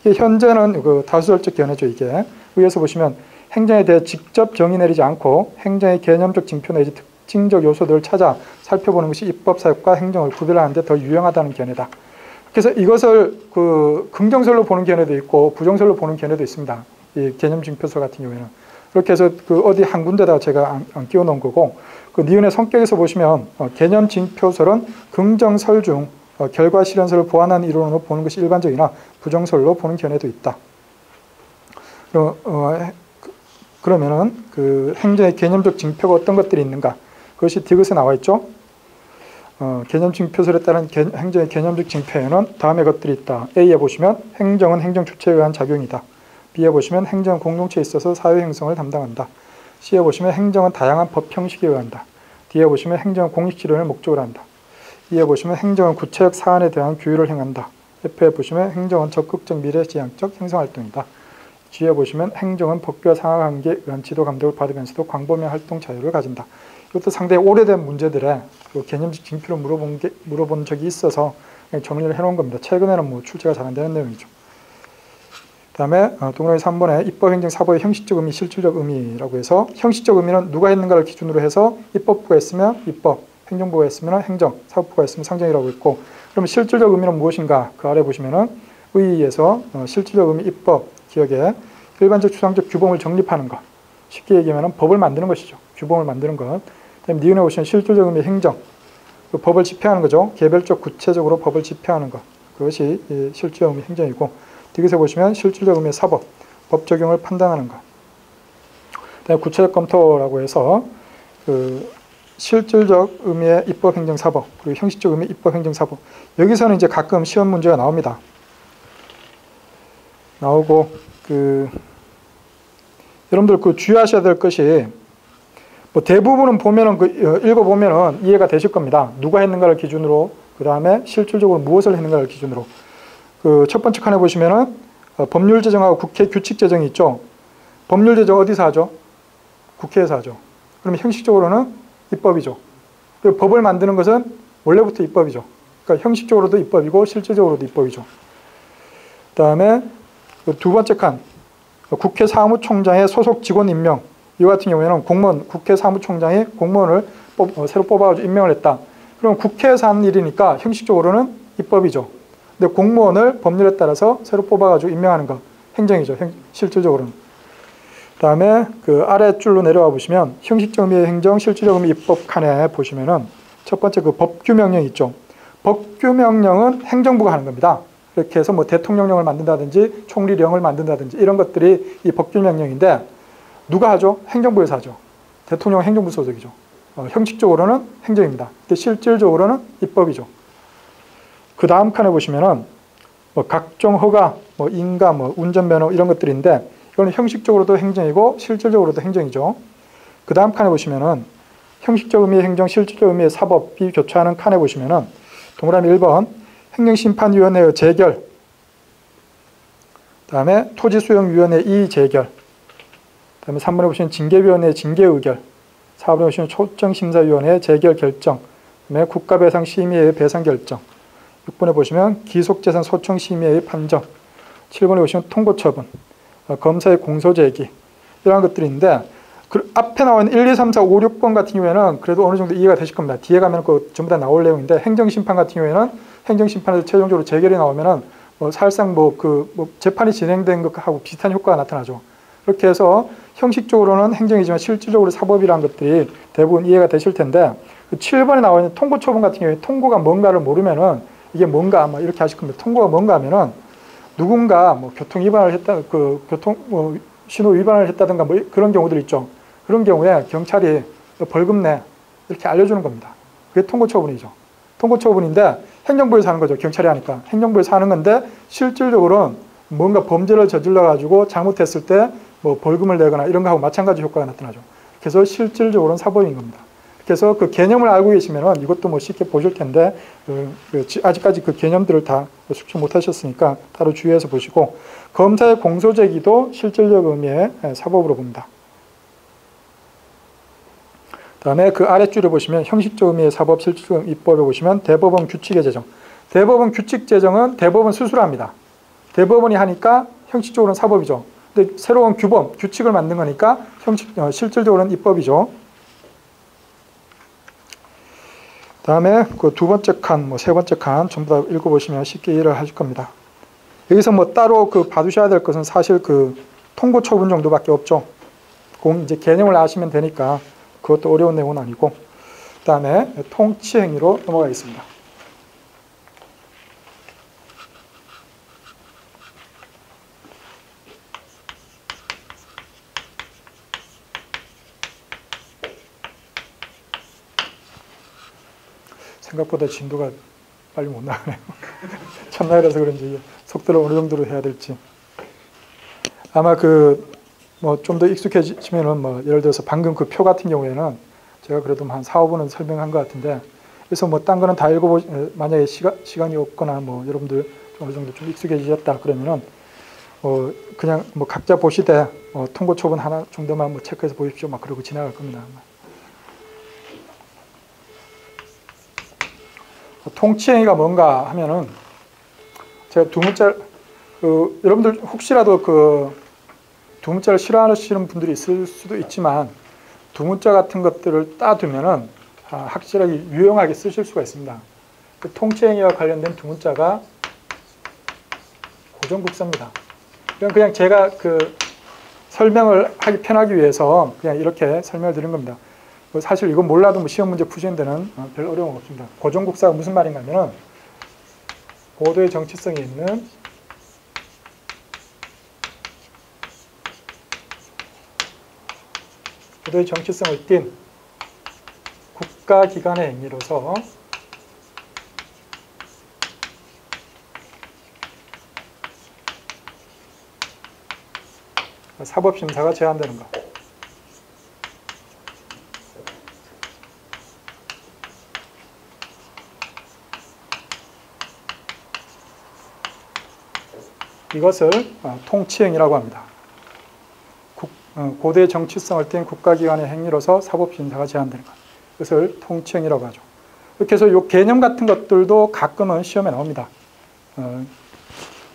현재는 다수설적 견해죠. 이게 위에서 보시면 행정에 대해 직접 정의 내리지 않고 행정의 개념적 징표 내지 특징적 요소들을 찾아 살펴보는 것이 입법사역과 행정을 구별하는 데 더 유용하다는 견해다. 그래서 이것을 긍정설로 보는 견해도 있고 부정설로 보는 견해도 있습니다. 이 개념 징표설 같은 경우에는. 그렇게 해서 어디 한 군데다가 제가 안 끼워 놓은 거고 니은의 성격에서 보시면 개념 징표설은 긍정설 중 결과 실현설을 보완한 이론으로 보는 것이 일반적이나 부정설로 보는 견해도 있다. 그러면은 행정의 개념적 징표가 어떤 것들이 있는가? 그것이 디귿에 나와 있죠. 개념 징표설에 따른 행정의 개념적 징표에는 다음의 것들이 있다. A에 보시면 행정은 행정 주체에 의한 작용이다. B에 보시면 행정은 공동체에 있어서 사회 형성을 담당한다. C에 보시면 행정은 다양한 법 형식에 의한다. D에 보시면 행정은 공익 실현을 목적으로 한다. E에 보시면 행정은 구체적 사안에 대한 규율을 행한다. F에 보시면 행정은 적극적 미래지향적 행정활동이다. G에 보시면 행정은 법규와 상하관계에 의한 지도 감독을 받으면서도 광범위한 활동 자유를 가진다. 이것도 상당히 오래된 문제들에 개념식 징표를 물어본 적이 있어서 정리를 해놓은 겁니다. 최근에는 뭐 출제가 잘 안 되는 내용이죠. 그 다음에 동그라미 3번에 입법행정 사법의 형식적 의미, 실질적 의미라고 해서 형식적 의미는 누가 했는가를 기준으로 해서 입법부가 했으면 입법, 행정부가 했으면 행정, 사법부가 했으면 상정이라고 했고, 그러면 실질적 의미는 무엇인가? 그 아래 보시면은 의의에서 실질적 의미 입법, 기억에 일반적 추상적 규범을 정립하는 것, 쉽게 얘기하면 법을 만드는 것이죠. 규범을 만드는 것. 그다음에 니은에 보시면 실질적 의미 행정, 그 법을 집행하는 거죠. 개별적 구체적으로 법을 집행하는 것, 그것이 실질적 의미 행정이고, 디귿에 보시면 실질적 의미의 사법, 법 적용을 판단하는 것. 그다음에 구체적 검토라고 해서 그 실질적 의미의 입법 행정 사법, 그리고 형식적 의미의 입법 행정 사법. 여기서는 이제 가끔 시험 문제가 나옵니다. 나오고 여러분들 그 주의하셔야 될 것이 뭐 대부분은 보면은 읽어보면은 이해가 되실 겁니다. 누가 했는가를 기준으로, 그 다음에 실질적으로 무엇을 했는가를 기준으로. 그 첫 번째 칸에 보시면은 법률 제정하고 국회 규칙 제정이 있죠. 법률 제정 어디서 하죠? 국회에서 하죠. 그러면 형식적으로는 입법이죠. 그리고 법을 만드는 것은 원래부터 입법이죠. 그러니까 형식적으로도 입법이고 실질적으로도 입법이죠. 그 다음에 두 번째 칸, 국회 사무총장의 소속 직원 임명. 이와 같은 경우에는 공무원, 국회 사무총장이 공무원을 새로 뽑아가지고 임명을 했다. 그럼 국회에서 하는 일이니까 형식적으로는 입법이죠. 근데 공무원을 법률에 따라서 새로 뽑아가지고 임명하는 거, 행정이죠. 실질적으로는. 그 다음에 그 아래줄로 내려와 보시면 형식적 의미의 행정, 실질적 의미 입법 칸에 보시면은 첫 번째 그 법규명령 있죠. 법규명령은 행정부가 하는 겁니다. 이렇게 해서 뭐 대통령령을 만든다든지 총리령을 만든다든지 이런 것들이 이 법규명령인데 누가 하죠? 행정부에서 하죠. 대통령은 행정부 소속이죠. 형식적으로는 행정입니다. 근데 실질적으로는 입법이죠. 그 다음 칸에 보시면은 뭐 각종 허가, 뭐 인가, 뭐 운전면허 이런 것들인데 이거는 형식적으로도 행정이고 실질적으로도 행정이죠. 그 다음 칸에 보시면은 형식적 의미의 행정, 실질적 의미의 사법이 교차하는 칸에 보시면은 동그라미 1번 행정심판위원회의 재결, 그 다음에 토지수용위원회 이재결, 그 다음에 3번에 보시면 징계위원회 징계의결, 4번에 보시면 초정심사위원회 재결 결정, 그 다음에 국가배상심의회 배상결정, 6번에 보시면 기속재산 소청심의회 판정, 7번에 보시면 통고처분, 검사의 공소제기 이런 것들이 있는데 그 앞에 나와 있는 1, 2, 3, 4, 5, 6번 같은 경우에는 그래도 어느 정도 이해가 되실 겁니다. 뒤에 가면 그 전부 다 나올 내용인데 행정심판 같은 경우에는 행정심판에서 최종적으로 재결이 나오면은 사실상 재판이 진행된 것하고 비슷한 효과가 나타나죠. 그렇게 해서 형식적으로는 행정이지만 실질적으로 사법이라는 것들이 대부분 이해가 되실 텐데 그 7번에 나와 있는 통고처분 같은 경우에 통고가 뭔가를 모르면은 이게 뭔가 아마 이렇게 하실 겁니다. 통고가 뭔가 하면은 누군가 뭐 교통 위반을 했다, 신호 위반을 했다든가 뭐 그런 경우들 있죠. 그런 경우에 경찰이 벌금 내 이렇게 알려주는 겁니다. 그게 통고처분이죠. 통고처분인데 행정부에서 하는 거죠. 경찰이 하니까. 행정부에서 하는 건데 실질적으로는 뭔가 범죄를 저질러 가지고 잘못했을 때 뭐 벌금을 내거나 이런 거하고 마찬가지 효과가 나타나죠. 그래서 실질적으로는 사법인 겁니다. 그래서 그 개념을 알고 계시면은 이것도 뭐 쉽게 보실 텐데 아직까지 그 개념들을 다 숙지 못하셨으니까 따로 주의해서 보시고 검사의 공소제기도 실질적 의미의 사법으로 봅니다. 다음에 그 아랫줄에 보시면 형식적 의미의 사법, 실질적 의미 입법에 보시면 대법원 규칙의 제정. 대법원 규칙 제정은 대법원 스스로 합니다. 대법원이 하니까 형식적으로는 사법이죠. 근데 새로운 규범, 규칙을 만든 거니까 실질적으로는 입법이죠. 다음에 그 두 번째 칸, 세 번째 칸 전부 다 읽어보시면 쉽게 이해를 하실 겁니다. 여기서 뭐 따로 봐두셔야 될 것은 사실 통고 처분 정도밖에 없죠. 이제 개념을 아시면 되니까 그것도 어려운 내용은 아니고. 그 다음에 통치 행위로 넘어가겠습니다. 생각보다 진도가 빨리 못 나가네요. 첫날이라서 그런지 속도를 어느 정도로 해야 될지. 아마 뭐 좀 더 익숙해지면은 뭐 예를 들어서 방금 그 표 같은 경우에는 제가 그래도 한 4, 5분은 설명한 것 같은데, 그래서 뭐 딴 거는 다 만약에 시간이 없거나 뭐 여러분들 어느 정도 좀 익숙해지셨다 그러면은 그냥 뭐 각자 보시되 통고 초본 하나 정도만 뭐 체크해서 보십시오. 막 그러고 지나갈 겁니다. 통치행위가 뭔가 하면은 제가 두 문자 여러분들 혹시라도 그 두 문자를 싫어하시는 분들이 있을 수도 있지만 두 문자 같은 것들을 따두면은 확실하게 유용하게 쓰실 수가 있습니다. 그 통치행위와 관련된 두 문자가 고정국사입니다. 그냥 제가 그 설명을 하기 편하기 위해서 그냥 이렇게 설명을 드린 겁니다. 사실 이거 몰라도 뭐 시험 문제 푸시는 데는 별 어려움 없습니다. 고정국사가 무슨 말인가 하면은 고도의 정치성이 있는 고도의 정치성을 띤 국가기관의 행위로서 사법심사가 제한되는 것. 이것을 통치행위라고 합니다. 고도의 정치성을 띤 국가기관의 행위로서 사법심사가 제한되는 것. 그것을 통치행위라고 하죠. 이렇게 해서 이 개념 같은 것들도 가끔은 시험에 나옵니다.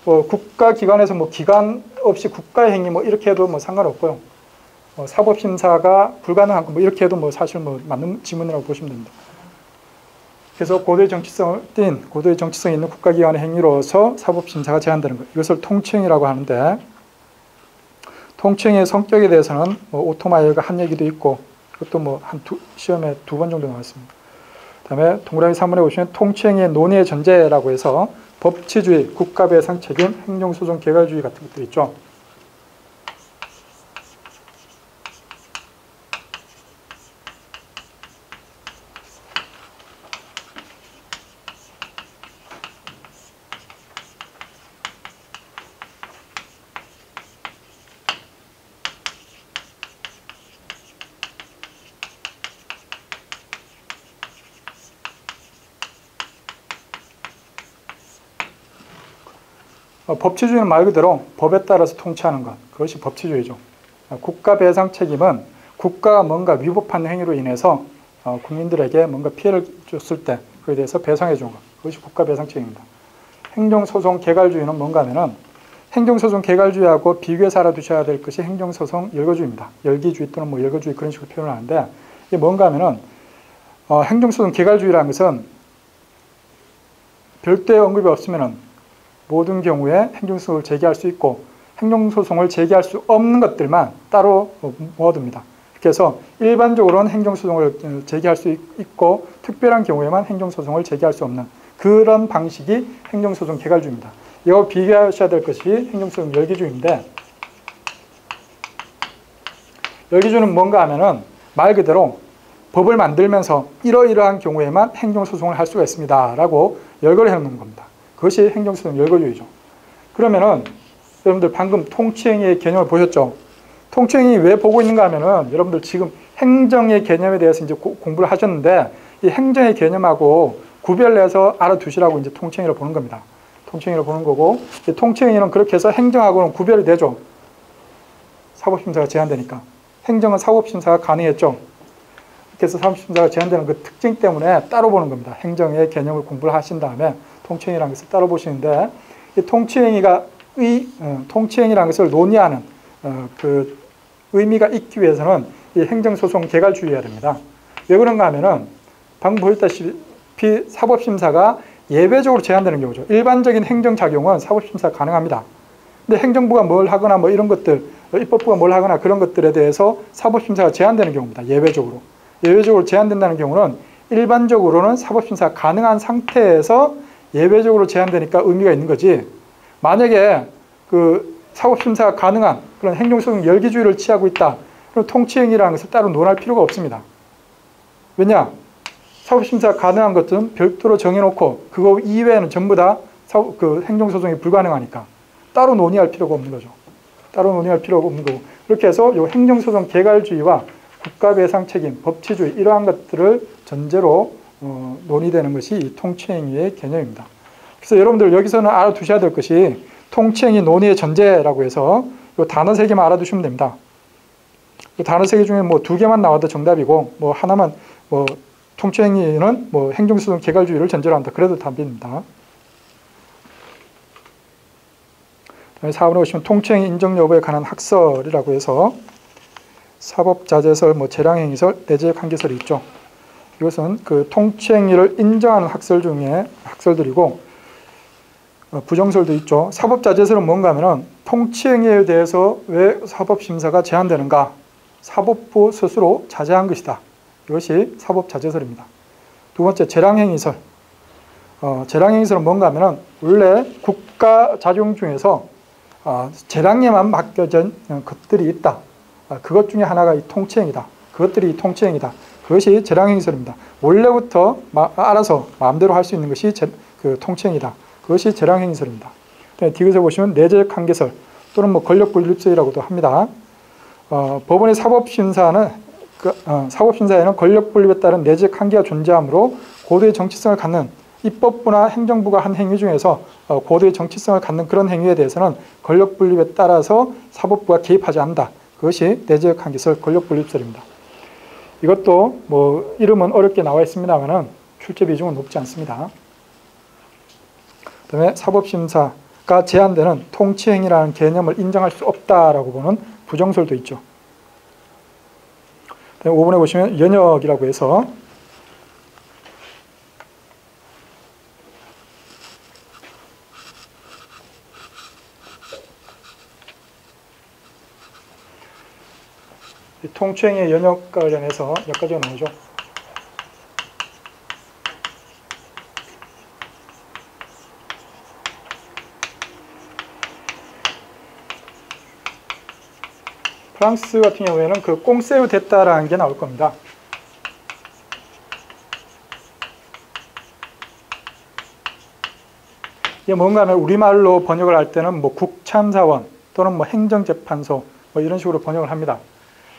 국가기관에서 뭐 기관 없이 국가의 행위 뭐 이렇게 해도 뭐 상관없고요. 사법심사가 불가능한 거 뭐 이렇게 해도 뭐 사실 뭐 맞는 지문이라고 보시면 됩니다. 그래서 고도의 정치성을 띤 고도의 정치성이 있는 국가기관의 행위로서 사법심사가 제한되는 것. 이것을 통치행위라고 하는데, 통치행위의 성격에 대해서는 뭐 오토마일과 한 얘기도 있고, 그것도 뭐 시험에 2번 정도 나왔습니다. 그다음에 동그라미 3번에 보시면 통치행위의 논의의 전제라고 해서 법치주의, 국가배상 책임, 행정소송 개괄주의 같은 것들 있죠. 법치주의는 말 그대로 법에 따라서 통치하는 것, 그것이 법치주의죠. 국가배상 책임은 국가가 뭔가 위법한 행위로 인해서 국민들에게 뭔가 피해를 줬을 때 그에 대해서 배상해 주는 것, 그것이 국가배상 책임입니다. 행정소송 개괄주의는 뭔가 하면은 행정소송 개괄주의하고 비교해서 알아두셔야 될 것이 행정소송 열거주의입니다. 열기주의 또는 뭐 열거주의 그런 식으로 표현을 하는데, 이게 뭔가 하면은 행정소송 개괄주의라는 것은 별도의 언급이 없으면은 모든 경우에 행정소송을 제기할 수 있고 행정소송을 제기할 수 없는 것들만 따로 모아둡니다. 그래서 일반적으로는 행정소송을 제기할 수 있고 특별한 경우에만 행정소송을 제기할 수 없는 그런 방식이 행정소송 개괄주의입니다. 이거 비교하셔야 될 것이 행정소송 열기주의인데, 열기주의는 뭔가 하면은 말 그대로 법을 만들면서 이러이러한 경우에만 행정소송을 할 수가 있습니다 라고 열거를 해놓는 겁니다. 그것이 행정소송 열거주의죠. 그러면은 여러분들 방금 통치행위의 개념을 보셨죠? 통치행위 왜 보고 있는가 하면은 여러분들 지금 행정의 개념에 대해서 이제 공부를 하셨는데 이 행정의 개념하고 구별내서 알아두시라고 이제 통치행위를 보는 겁니다. 통치행위를 보는 거고, 통치행위는 그렇게 해서 행정하고는 구별이 되죠. 사법심사가 제한되니까. 행정은 사법심사가 가능했죠. 그래서 사법심사가 제한되는 그 특징 때문에 따로 보는 겁니다. 행정의 개념을 공부를 하신 다음에 통치행위라는 것을 따로 보시는데, 이 통치행위라는 것을 논의하는 그 의미가 있기 위해서는 이 행정소송 개괄주의여야 됩니다. 왜 그런가 하면은 방금 보였다시피 사법심사가 예외적으로 제한되는 경우죠. 일반적인 행정작용은 사법심사가 가능합니다. 근데 행정부가 뭘 하거나 뭐 이런 것들, 입법부가 뭘 하거나 그런 것들에 대해서 사법심사가 제한되는 경우입니다. 예외적으로. 예외적으로 제한된다는 경우는 일반적으로는 사법심사가 가능한 상태에서 예외적으로 제한되니까 의미가 있는 거지, 만약에 그 사법심사가 가능한 그런 행정소송 열기주의를 취하고 있다, 그럼 통치행위라는 것을 따로 논할 필요가 없습니다. 왜냐? 사법심사가 가능한 것들은 별도로 정해놓고 그거 이외에는 전부 다 행정소송이 불가능하니까 따로 논의할 필요가 없는 거죠. 따로 논의할 필요가 없는 거고, 이렇게 해서 요 행정소송 개괄주의와 국가배상 책임, 법치주의 이러한 것들을 전제로 논의되는 것이 이 통치행위의 개념입니다. 그래서 여러분들 여기서는 알아두셔야 될 것이 통치행위 논의의 전제라고 해서 요 단어 3개만 알아두시면 됩니다. 그 단어 3개 중에 뭐 2개만 나와도 정답이고 뭐 하나만 뭐 통치행위는 뭐 행정소송 개괄주의를 전제로 한다. 그래도 답입니다. 다음에 4번에 보시면 통치행위 인정 여부에 관한 학설이라고 해서 사법자재설, 뭐 재량행위설, 내재관계설이 있죠. 이것은 그 통치행위를 인정하는 학설 중에 학설들이고 부정설도 있죠. 사법자재설은 뭔가 하면은 통치행위에 대해서 왜 사법심사가 제한되는가? 사법부 스스로 자제한 것이다. 이것이 사법자재설입니다. 두 번째, 재량행위설. 재량행위설은 뭔가 하면은 원래 국가 자용 중에서 재량에만 맡겨진 것들이 있다. 그것 중에 하나가 이 통치행위다. 그것들이 이 통치행위다. 그것이 재량행위설입니다. 원래부터 알아서 마음대로 할 수 있는 것이 그 통치행위다. 그것이 재량행위설입니다. 디귿에 보시면 내재관계설 또는 뭐 권력분립설이라고도 합니다. 법원의 사법심사에는 권력분립에 따른 내재관계가 존재하므로 고도의 정치성을 갖는 입법부나 행정부가 한 행위 중에서 고도의 정치성을 갖는 그런 행위에 대해서는 권력분립에 따라서 사법부가 개입하지 않는다. 그것이 내재관계설, 권력분립설입니다. 이것도 뭐 이름은 어렵게 나와 있습니다만은 출제 비중은 높지 않습니다. 그다음에 사법심사가 제한되는 통치행위라는 개념을 인정할 수 없다라고 보는 부정설도 있죠. 5번에 보시면 연역이라고 해서 통치행위의 연역과 관련해서 몇 가지가 나오죠. 프랑스 같은 경우에는 그 꽁세우 됐다라는 게 나올 겁니다. 이게 뭔가 하면 우리말로 번역을 할 때는 뭐 국참사원 또는 뭐 행정재판소 뭐 이런 식으로 번역을 합니다.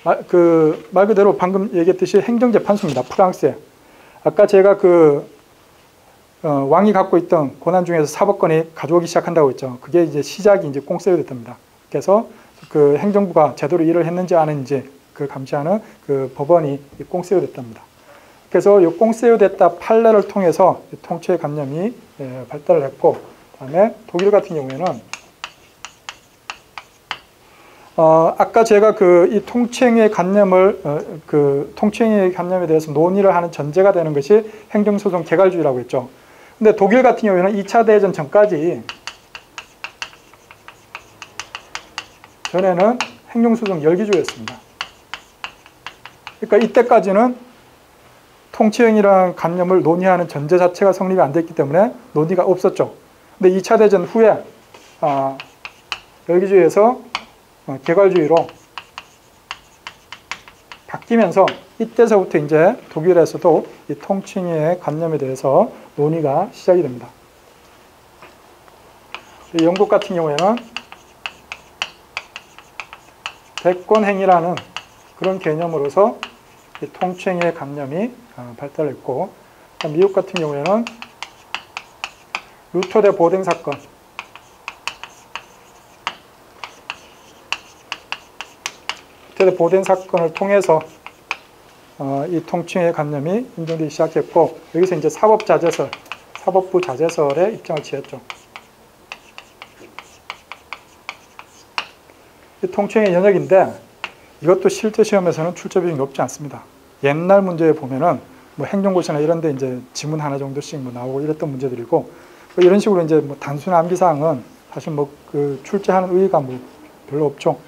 말 그대로 방금 얘기했듯이 행정재판소입니다. 프랑스에. 아까 제가 왕이 갖고 있던 권한 중에서 사법권이 가져오기 시작한다고 했죠. 그게 이제 시작이 이제 꽁세우 됐답니다. 그래서 그 행정부가 제대로 일을 했는지 안 했는지 그 감시하는 그 법원이 꽁세우 됐답니다. 그래서 이 꽁세우 됐다 판례를 통해서 통치의 관념이 발달을 했고, 그다음에 독일 같은 경우에는 아까 제가 이 통치행위의 관념을 통치행위의 관념에 대해서 논의를 하는 전제가 되는 것이 행정소송 개괄주의라고 했죠. 근데 독일 같은 경우에는 2차 대전 전까지 전에는 행정소송 열기주의였습니다. 그러니까 이때까지는 통치행위라는 관념을 논의하는 전제 자체가 성립이 안 됐기 때문에 논의가 없었죠. 근데 2차 대전 후에 열기주의에서 개괄주의로 바뀌면서 이때서부터 이제 독일에서도 이 통치행위의 관념에 대해서 논의가 시작이 됩니다. 영국 같은 경우에는 대권행위라는 그런 개념으로서 이 통치행위의 관념이 발달했고, 미국 같은 경우에는 루터 대 보댕 사건, 루터 대 보댕 사건을 통해서 이 통치행위의 관념이 인정되기 시작했고, 여기서 이제 사법자재설, 사법부 자재설에 입장을 취했죠. 이 통치행위 연역인데 이것도 실제 시험에서는 출제 비중이 높지 않습니다. 옛날 문제에 보면은 뭐 행정고시나 이런 데 이제 지문 하나 정도씩 뭐 나오고 이랬던 문제들이고, 뭐 이런 식으로 이제 뭐 단순 암기사항은 사실 뭐 출제하는 의의가 뭐 별로 없죠.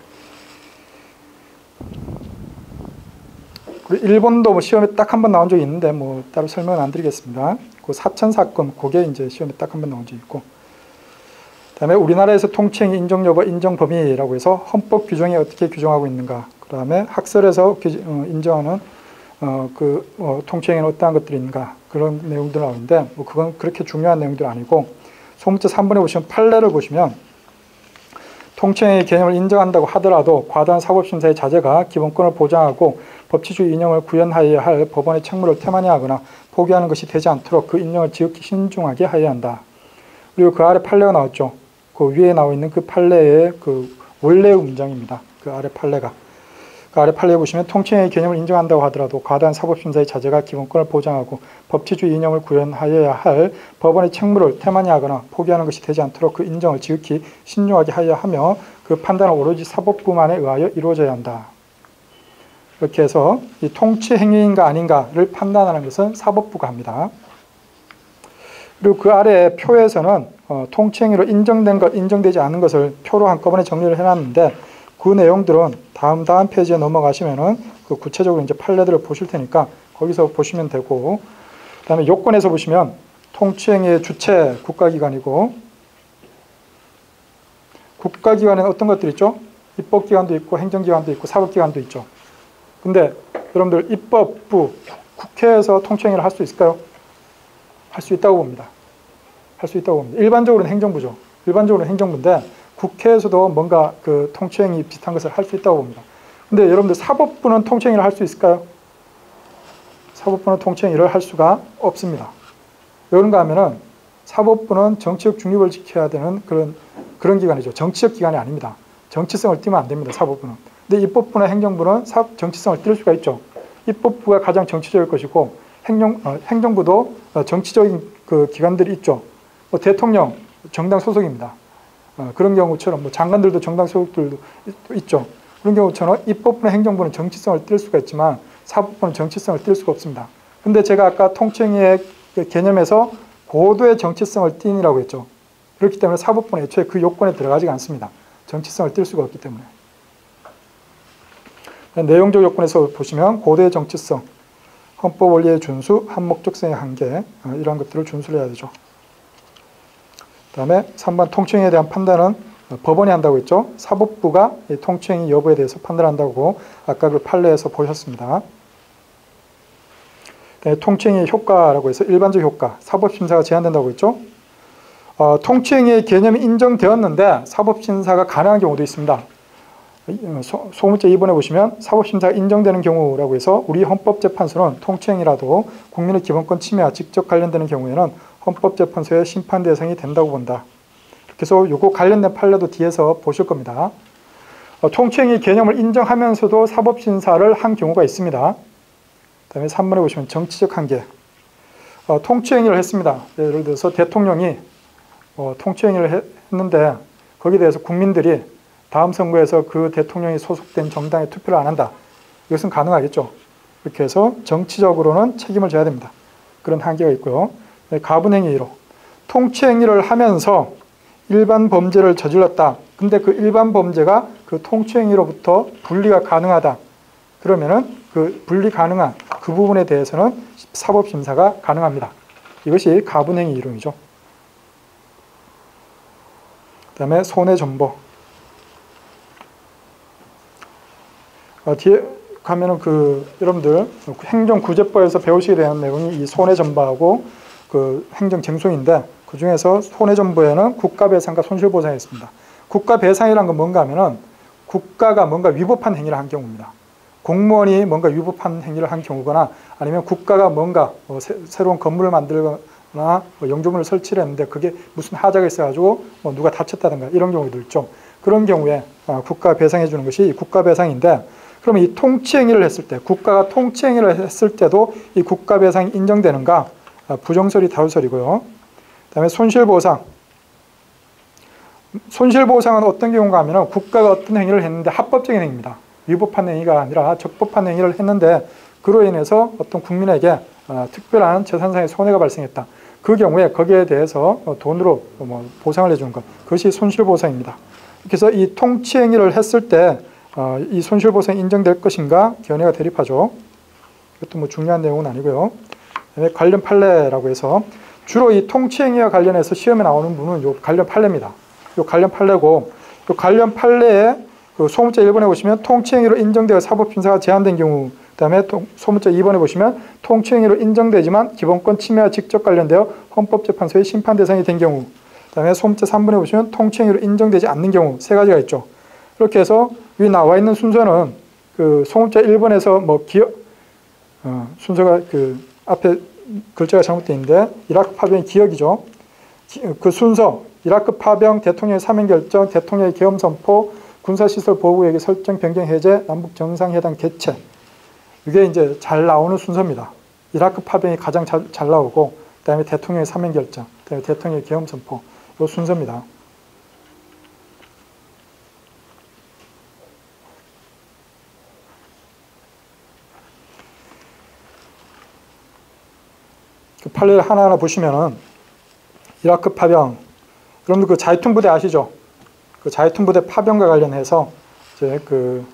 그리고 일본도 뭐 시험에 딱 한 번 나온 적이 있는데 뭐 따로 설명은 안 드리겠습니다. 그 사천 사건, 그게 이제 시험에 딱 한 번 나온 적이 있고, 그다음에 우리나라에서 통치행위 인정 여부, 인정 범위라고 해서 헌법 규정에 어떻게 규정하고 있는가, 그다음에 학설에서 인정하는 통치행위는 어떠한 것들이 있는가, 그런 내용들 나오는데 뭐 그건 그렇게 중요한 내용들 아니고, 소문자 3번에 보시면 판례를 보시면 통치행위 개념을 인정한다고 하더라도 과도한 사법심사의 자제가 기본권을 보장하고 법치주의 인용을 구현하여야 할 법원의 책무를 태만히하거나 포기하는 것이 되지 않도록 그 인용을 지극히 신중하게 하여야 한다. 그리고 그 아래 판례가 나왔죠. 그 위에 나와 있는 그 판례의 그 원래의 문장입니다. 그 아래 판례가. 그 아래 판례에 보시면 통치행위 개념을 인정한다고 하더라도 과다한 사법심사의 자제가 기본권을 보장하고 법치주의 인용을 구현하여야 할 법원의 책무를 태만히 하거나 포기하는 것이 되지 않도록 그 인정을 지극히 신중하게 하여야 하며 그 판단은 오로지 사법부만에 의하여 이루어져야 한다. 이렇게 해서 이 통치행위인가 아닌가를 판단하는 것은 사법부가 합니다. 그리고 그 아래 표에서는 통치행위로 인정된 것, 인정되지 않은 것을 표로 한꺼번에 정리를 해놨는데 그 내용들은 다음 페이지에 넘어가시면은 그 구체적으로 이제 판례들을 보실 테니까 거기서 보시면 되고, 그다음에 요건에서 보시면 통치행위의 주체 국가기관이고, 국가기관에는 어떤 것들이 있죠? 입법기관도 있고 행정기관도 있고 사법기관도 있죠. 근데 여러분들 입법부, 국회에서 통치행위를 할 수 있을까요? 할 수 있다고 봅니다. 할 수 있다고 봅니다. 일반적으로는 행정부죠. 일반적으로는 행정부인데 국회에서도 뭔가 그 통치행위 비슷한 것을 할 수 있다고 봅니다. 근데 여러분들 사법부는 통치행위를 할 수 있을까요? 사법부는 통치행위를 할 수가 없습니다. 왜 그런가 하면은 사법부는 정치적 중립을 지켜야 되는 그런 기관이죠. 정치적 기관이 아닙니다. 정치성을 띠면 안 됩니다. 사법부는. 근데 입법부나 행정부는 정치성을 띌 수가 있죠. 입법부가 가장 정치적일 것이고 행정부도 정치적인 그 기관들이 있죠. 뭐 대통령 정당 소속입니다. 그런 경우처럼 뭐 장관들도 정당 소속들도 있죠. 그런 경우처럼 입법부나 행정부는 정치성을 띌 수가 있지만 사법부는 정치성을 띌 수가 없습니다. 근데 제가 아까 통치행위의 개념에서 고도의 정치성을 띈이라고 했죠. 그렇기 때문에 사법부는 애초에 그 요건에 들어가지 않습니다. 정치성을 띌 수가 없기 때문에. 내용적 요건에서 보시면 고도의 정치성, 헌법 원리의 준수, 한목적성의 한계, 이러한 것들을 준수를 해야 되죠. 그 다음에 3번 통치행위에 대한 판단은 법원이 한다고 했죠. 사법부가 통치행위 여부에 대해서 판단한다고 아까 그 판례에서 보셨습니다. 통치행위의 효과라고 해서 일반적 효과, 사법심사가 제한된다고 했죠. 통치행위의 개념이 인정되었는데 사법심사가 가능한 경우도 있습니다. 소문자 2번에 보시면 사법심사가 인정되는 경우라고 해서 우리 헌법재판소는 통치행위라도 국민의 기본권 침해와 직접 관련되는 경우에는 헌법재판소의 심판 대상이 된다고 본다. 그래서 요거 관련된 판례도 뒤에서 보실 겁니다. 통치행위 개념을 인정하면서도 사법심사를 한 경우가 있습니다. 그 다음에 3번에 보시면 정치적 한계. 통치행위를 했습니다. 예를 들어서 대통령이 통치행위를 했는데 거기에 대해서 국민들이 다음 선거에서 그 대통령이 소속된 정당에 투표를 안 한다. 이것은 가능하겠죠. 이렇게 해서 정치적으로는 책임을 져야 됩니다. 그런 한계가 있고요. 가분행위로 통치행위를 하면서 일반 범죄를 저질렀다. 근데 그 일반 범죄가 그 통치행위로부터 분리가 가능하다. 그러면은 그 분리 가능한 그 부분에 대해서는 사법심사가 가능합니다. 이것이 가분행위 이론이죠. 그 다음에 손해전보. 뒤에 가면은 여러분들 행정구제법에서 배우시게 되는 내용이 이 손해전보하고 그 행정쟁송인데 그 중에서 손해전보에는 국가배상과 손실보상이 있습니다. 국가배상이란 건 뭔가 하면은 국가가 뭔가 위법한 행위를 한 경우입니다. 공무원이 뭔가 위법한 행위를 한 경우거나 아니면 국가가 뭔가 새로운 건물을 만들거나 영조문을 설치를 했는데 그게 무슨 하자가 있어가지고 누가 다쳤다든가 이런 경우도 있죠. 그런 경우에 국가가 배상해 주는 것이 국가배상인데 그러면 이 통치행위를 했을 때 국가가 통치행위를 했을 때도 이 국가배상이 인정되는가? 부정설이 다수설이고요. 그 다음에 손실보상. 손실보상은 어떤 경우가 하면 국가가 어떤 행위를 했는데 합법적인 행위입니다. 위법한 행위가 아니라 적법한 행위를 했는데 그로 인해서 어떤 국민에게 특별한 재산상의 손해가 발생했다. 그 경우에 거기에 대해서 돈으로 보상을 해주는 것. 그것이 손실보상입니다. 그래서 이 통치행위를 했을 때 이 손실보상이 인정될 것인가 견해가 대립하죠. 이것도 중요한 내용은 아니고요. 관련 판례라고 해서 주로 이 통치행위와 관련해서 시험에 나오는 부분은 요 관련 판례입니다. 요 관련 판례고 요 관련 판례에 그 소문자 1번에 보시면 통치행위로 인정되어 사법심사가 제한된 경우, 그 다음에 소문자 2번에 보시면 통치행위로 인정되지만 기본권 침해와 직접 관련되어 헌법재판소의 심판 대상이 된 경우, 그다음에 소문자 3번에 보시면 통치행위로 인정되지 않는 경우 세 가지가 있죠. 이렇게 해서 위 나와 있는 순서는 그 소문자 1번에서 뭐 순서가 그 앞에 글자가 잘못되어 있는데 이라크 파병의 기억이죠. 그 순서 이라크 파병, 대통령의 사면 결정, 대통령의 계엄 선포, 군사시설 보호구역의 설정 변경 해제, 남북 정상회담 개최. 이게 이제 잘 나오는 순서입니다. 이라크 파병이 가장 잘 나오고, 그다음에 대통령의 사면 결정, 그다음에 대통령의 계엄 선포. 이 순서입니다. 그 판례를 하나하나 보시면은 이라크 파병, 여러분들 그 자유투 부대 아시죠? 그 자유투 부대 파병과 관련해서 이제 그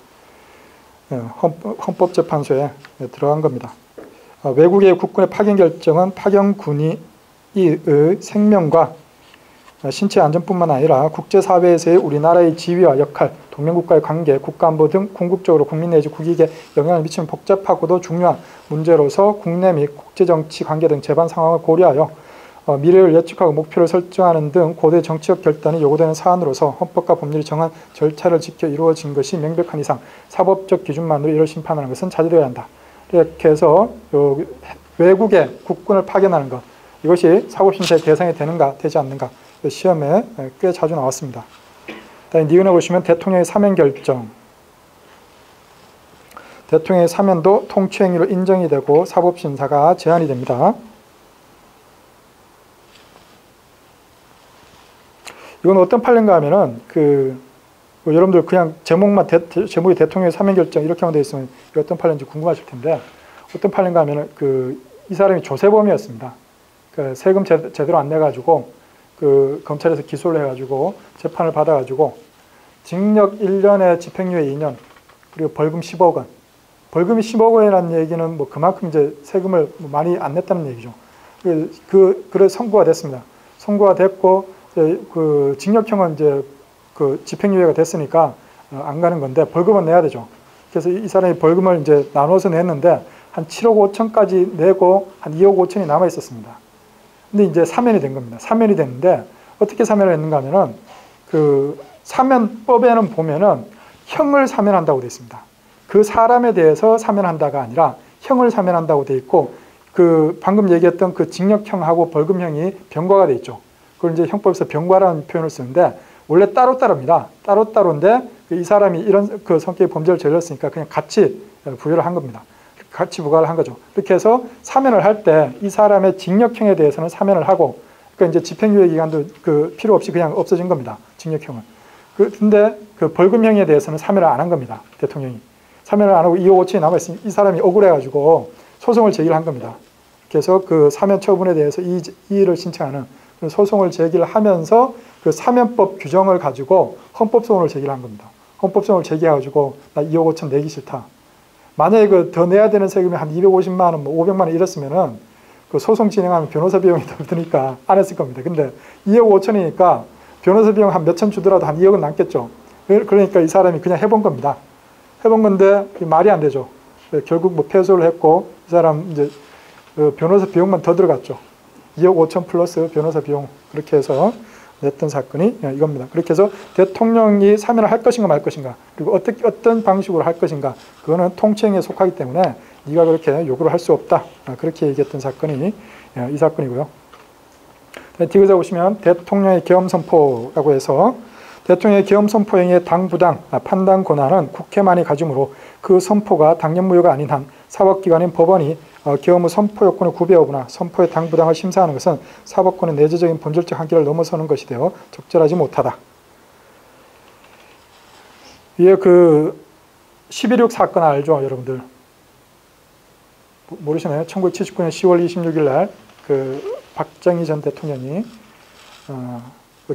헌법재판소에 들어간 겁니다. 외국의 국군의 파견 결정은 파견군이 의 생명과 신체 안전뿐만 아니라 국제사회에서의 우리나라의 지위와 역할, 동맹국가의 관계, 국가안보 등 궁극적으로 국민 내지 국익에 영향을 미치는 복잡하고도 중요한 문제로서 국내 및 국제정치 관계 등 재반 상황을 고려하여 미래를 예측하고 목표를 설정하는 등 고대 정치적 결단이 요구되는 사안으로서 헌법과 법률이 정한 절차를 지켜 이루어진 것이 명백한 이상 사법적 기준만으로 이를 심판하는 것은 자제되어야 한다. 이렇게 해서 외국에 국군을 파견하는 것, 이것이 사법심사의 대상이 되는가 되지 않는가, 시험에 꽤 자주 나왔습니다. 다음에 니은에 보시면 대통령의 사면 결정. 대통령의 사면도 통치행위로 인정이 되고 사법심사가 제한이 됩니다. 이건 어떤 판례인가 하면은 여러분들 그냥 제목이 대통령의 사면 결정 이렇게만 되어 있으면 이게 어떤 판례인지 궁금하실 텐데, 어떤 판례인가 하면은 이 사람이 조세범이었습니다. 세금 제대로 안 내가지고 검찰에서 기소를 해가지고 재판을 받아가지고 징역 1년에 집행유예 2년 그리고 벌금 10억 원. 벌금이 10억 원이라는 얘기는 뭐 그만큼 이제 세금을 많이 안 냈다는 얘기죠. 그래서 선고가 됐습니다. 선고가 됐고 그 징역형은 이제 그 집행유예가 됐으니까 안 가는 건데 벌금은 내야 되죠. 그래서 이 사람이 벌금을 이제 나눠서 냈는데 한 7억 5천까지 내고 한 2억 5천이 남아 있었습니다. 근데 이제 사면이 된 겁니다. 사면이 됐는데 어떻게 사면을 했는가 하면은 그 사면법에는 보면은 형을 사면한다고 되어 있습니다. 그 사람에 대해서 사면한다가 아니라 형을 사면한다고 되어 있고, 그 방금 얘기했던 그 징역형하고 벌금형이 병과가 되어 있죠. 그걸 이제 형법에서 병과라는 표현을 쓰는데 원래 따로따로입니다. 따로따로인데 이 사람이 이런 그 성격의 범죄를 저질렀으니까 그냥 같이 부여를 한 겁니다. 같이 부과를 한 거죠. 이렇게 해서 사면을 할 때 이 사람의 징역형에 대해서는 사면을 하고, 그러니까 이제 집행유예 기간도 필요 없이 그냥 없어진 겁니다. 징역형은. 근데 그 벌금형에 대해서는 사면을 안 한 겁니다. 대통령이. 사면을 안 하고 2억 5천이 남아있으니 이 사람이 억울해가지고 소송을 제기를 한 겁니다. 그래서 그 사면 처분에 대해서 이의를 신청하는 소송을 제기를 하면서 그 사면법 규정을 가지고 헌법소원을 제기를 한 겁니다. 헌법소원을 제기해가지고 나 2억 5천 내기 싫다. 만약에 더 내야 되는 세금이 한 250만 원, 500만 원 이랬으면은 그 소송 진행하면 변호사 비용이 더 드니까 안 했을 겁니다. 근데 2억 5천이니까 변호사 비용 한 몇천 주더라도 한 2억은 남겠죠. 그러니까 이 사람이 그냥 해본 겁니다. 해본 건데 말이 안 되죠. 결국 뭐 패소를 했고 이 사람 이제 변호사 비용만 더 들어갔죠. 2억 5천 플러스 변호사 비용, 그렇게 해서 냈던 사건이 이겁니다. 그렇게 해서 대통령이 사면을 할 것인가 말 것인가, 그리고 어떤 방식으로 할 것인가, 그거는 통치행위에 속하기 때문에 네가 그렇게 요구를 할 수 없다. 그렇게 얘기했던 사건이 이 사건이고요. 뒤에서 보시면 대통령의 계엄 선포라고 해서 대통령의 계엄 선포 행위의 당부당 판단 권한은 국회만이 가지므로 그 선포가 당연무효가 아닌 한 사법기관인 법원이 계엄의 선포 요건을 구별하거나 선포의 당부당을 심사하는 것은 사법권의 내재적인 본질적 한계를 넘어서는 것이 되어 적절하지 못하다. 위에 그 11.6 사건 알죠, 여러분들? 모르시나요? 1979년 10월 26일 날 그 박정희 전 대통령이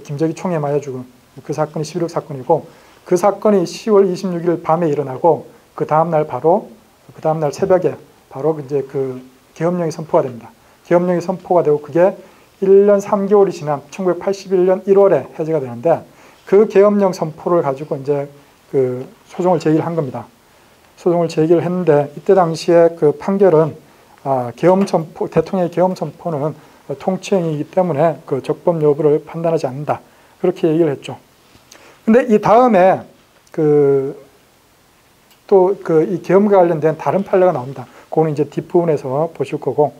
김정희 총에 맞아 죽은 그 사건이 11.6 사건이고, 그 사건이 10월 26일 밤에 일어나고 그 다음날 새벽에 바로 이제 그 계엄령이 선포가 됩니다. 계엄령이 선포가 되고 그게 1년 3개월이 지난 1981년 1월에 해제가 되는데, 그 계엄령 선포를 가지고 이제 그 소송을 제기를 한 겁니다. 소송을 제기를 했는데 이때 당시에 그 판결은 계엄 선포, 대통령의 계엄 선포는 통치행위이기 때문에 그 적법 여부를 판단하지 않는다. 그렇게 얘기를 했죠. 근데 이 다음에 또 이 계엄과 관련된 다른 판례가 나옵니다. 그거는 이제 뒷부분에서 보실 거고.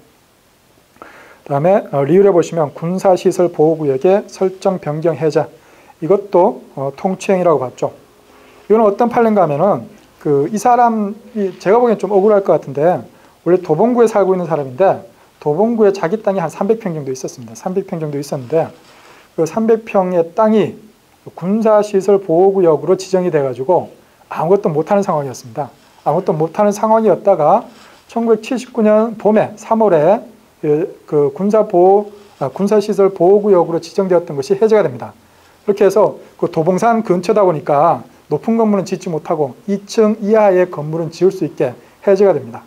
다음에 리을에 보시면 군사시설 보호구역의 설정 변경 해제. 이것도 통치행위라고 봤죠. 이거는 어떤 판례인가 하면은 이 사람이 제가 보기엔 좀 억울할 것 같은데 원래 도봉구에 살고 있는 사람인데 도봉구에 자기 땅이 한 300평 정도 있었습니다. 300평 정도 있었는데 그 300평의 땅이 군사시설 보호구역으로 지정이 돼가지고 아무것도 못하는 상황이었습니다. 아무것도 못하는 상황이었다가 1979년 봄에 3월에 그 군사시설 보호구역으로 지정되었던 것이 해제가 됩니다. 그렇게 해서 그 도봉산 근처다 보니까 높은 건물은 짓지 못하고 2층 이하의 건물은 지을 수 있게 해제가 됩니다.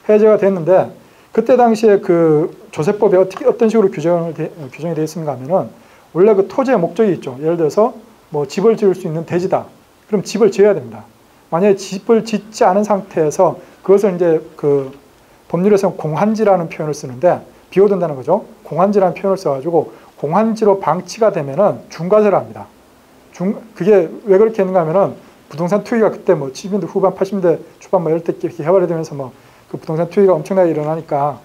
해제가 됐는데 그때 당시에 그 조세법에 어떤 식으로 규정이 되어 있는가 하면은 원래 그 토지의 목적이 있죠. 예를 들어서 뭐 집을 지을 수 있는 대지다. 그럼 집을 지어야 됩니다. 만약에 집을 짓지 않은 상태에서 그것을 이제 그 법률에서는 공환지라는 표현을 쓰는데 비워둔다는 거죠. 공환지라는 표현을 써가지고 공환지로 방치가 되면은 중과세를 합니다. 그게 왜 그렇게 했는가 하면은 부동산 투기가 그때 뭐 70년대 후반, 80년대 초반 뭐 이럴 때 이렇게 개발이 되면서 뭐 그 부동산 투기가 엄청나게 일어나니까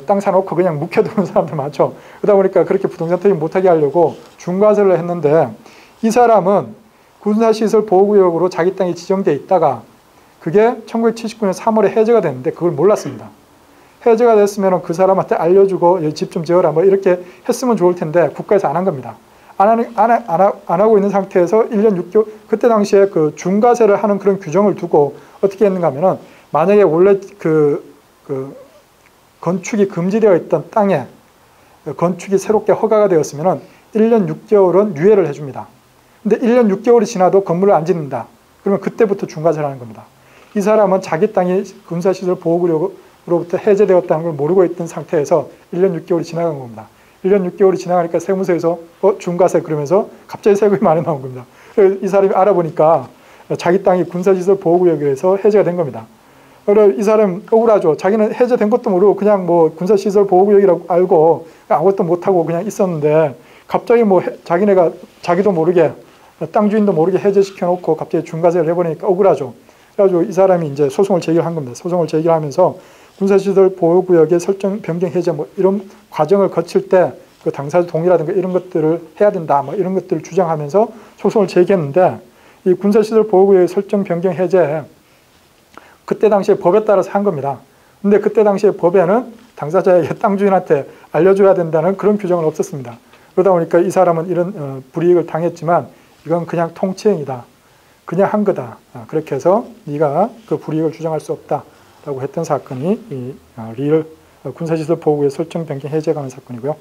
땅 사놓고 그냥 묵혀두는 사람들 많죠. 그러다 보니까 그렇게 부동산 투기 못하게 하려고 중과세를 했는데 이 사람은 군사시설 보호구역으로 자기 땅이 지정돼 있다가 그게 1979년 3월에 해제가 됐는데 그걸 몰랐습니다. 해제가 됐으면 그 사람한테 알려주고 집 좀 지어라 뭐 이렇게 했으면 좋을 텐데 국가에서 안 한 겁니다. 안 하고 있는 상태에서 1년 6개월 그때 당시에 그 중과세를 하는 그런 규정을 두고 어떻게 했는가 하면은 만약에 원래 그 건축이 금지되어 있던 땅에 건축이 새롭게 허가가 되었으면은 1년 6개월은 유예를 해줍니다. 근데 1년 6개월이 지나도 건물을 안 짓는다. 그러면 그때부터 중과세를 하는 겁니다. 이 사람은 자기 땅이 군사시설 보호구역으로부터 해제되었다는 걸 모르고 있던 상태에서 1년 6개월이 지나간 겁니다. 1년 6개월이 지나가니까 세무서에서 중과세 그러면서 갑자기 세금이 많이 나온 겁니다. 이 사람이 알아보니까 자기 땅이 군사시설 보호구역에서 해제가 된 겁니다. 그래서 이 사람 억울하죠. 자기는 해제된 것도 모르고 그냥 뭐 군사시설 보호구역이라고 알고 아무것도 못하고 그냥 있었는데 갑자기 뭐 자기네가 자기도 모르게 땅 주인도 모르게 해제시켜 놓고 갑자기 중과세를 해버리니까 억울하죠. 그래가지고 이 사람이 이제 소송을 제기한 겁니다. 소송을 제기하면서 군사시설 보호구역의 설정 변경 해제 뭐 이런 과정을 거칠 때 그 당사자 동의라든가 이런 것들을 해야 된다 뭐 이런 것들을 주장하면서 소송을 제기했는데 이 군사시설 보호구역의 설정 변경 해제 그때 당시에 법에 따라서 한 겁니다. 근데 그때 당시에 법에는 당사자에게 땅 주인한테 알려줘야 된다는 그런 규정은 없었습니다. 그러다 보니까 이 사람은 이런 불이익을 당했지만 이건 그냥 통치행위다. 그냥 한 거다. 그렇게 해서 네가 그 불이익을 주장할 수 없다라고 했던 사건이 이 리을 군사시설 보호구역 설정 변경 해제에 관한 사건이고요.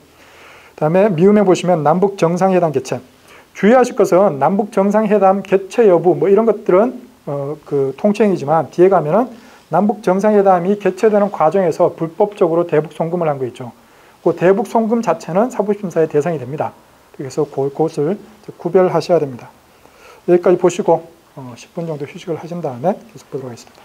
그다음에 미음에 보시면 남북 정상회담 개최. 주의하실 것은 남북 정상회담 개최 여부 뭐 이런 것들은 그 통치행위지만 뒤에 가면은 남북 정상회담이 개최되는 과정에서 불법적으로 대북 송금을 한 거 있죠. 그 대북 송금 자체는 사법심사의 대상이 됩니다. 그래서 그것을 구별하셔야 됩니다. 여기까지 보시고 10분 정도 휴식을 하신 다음에 계속 보도록 하겠습니다.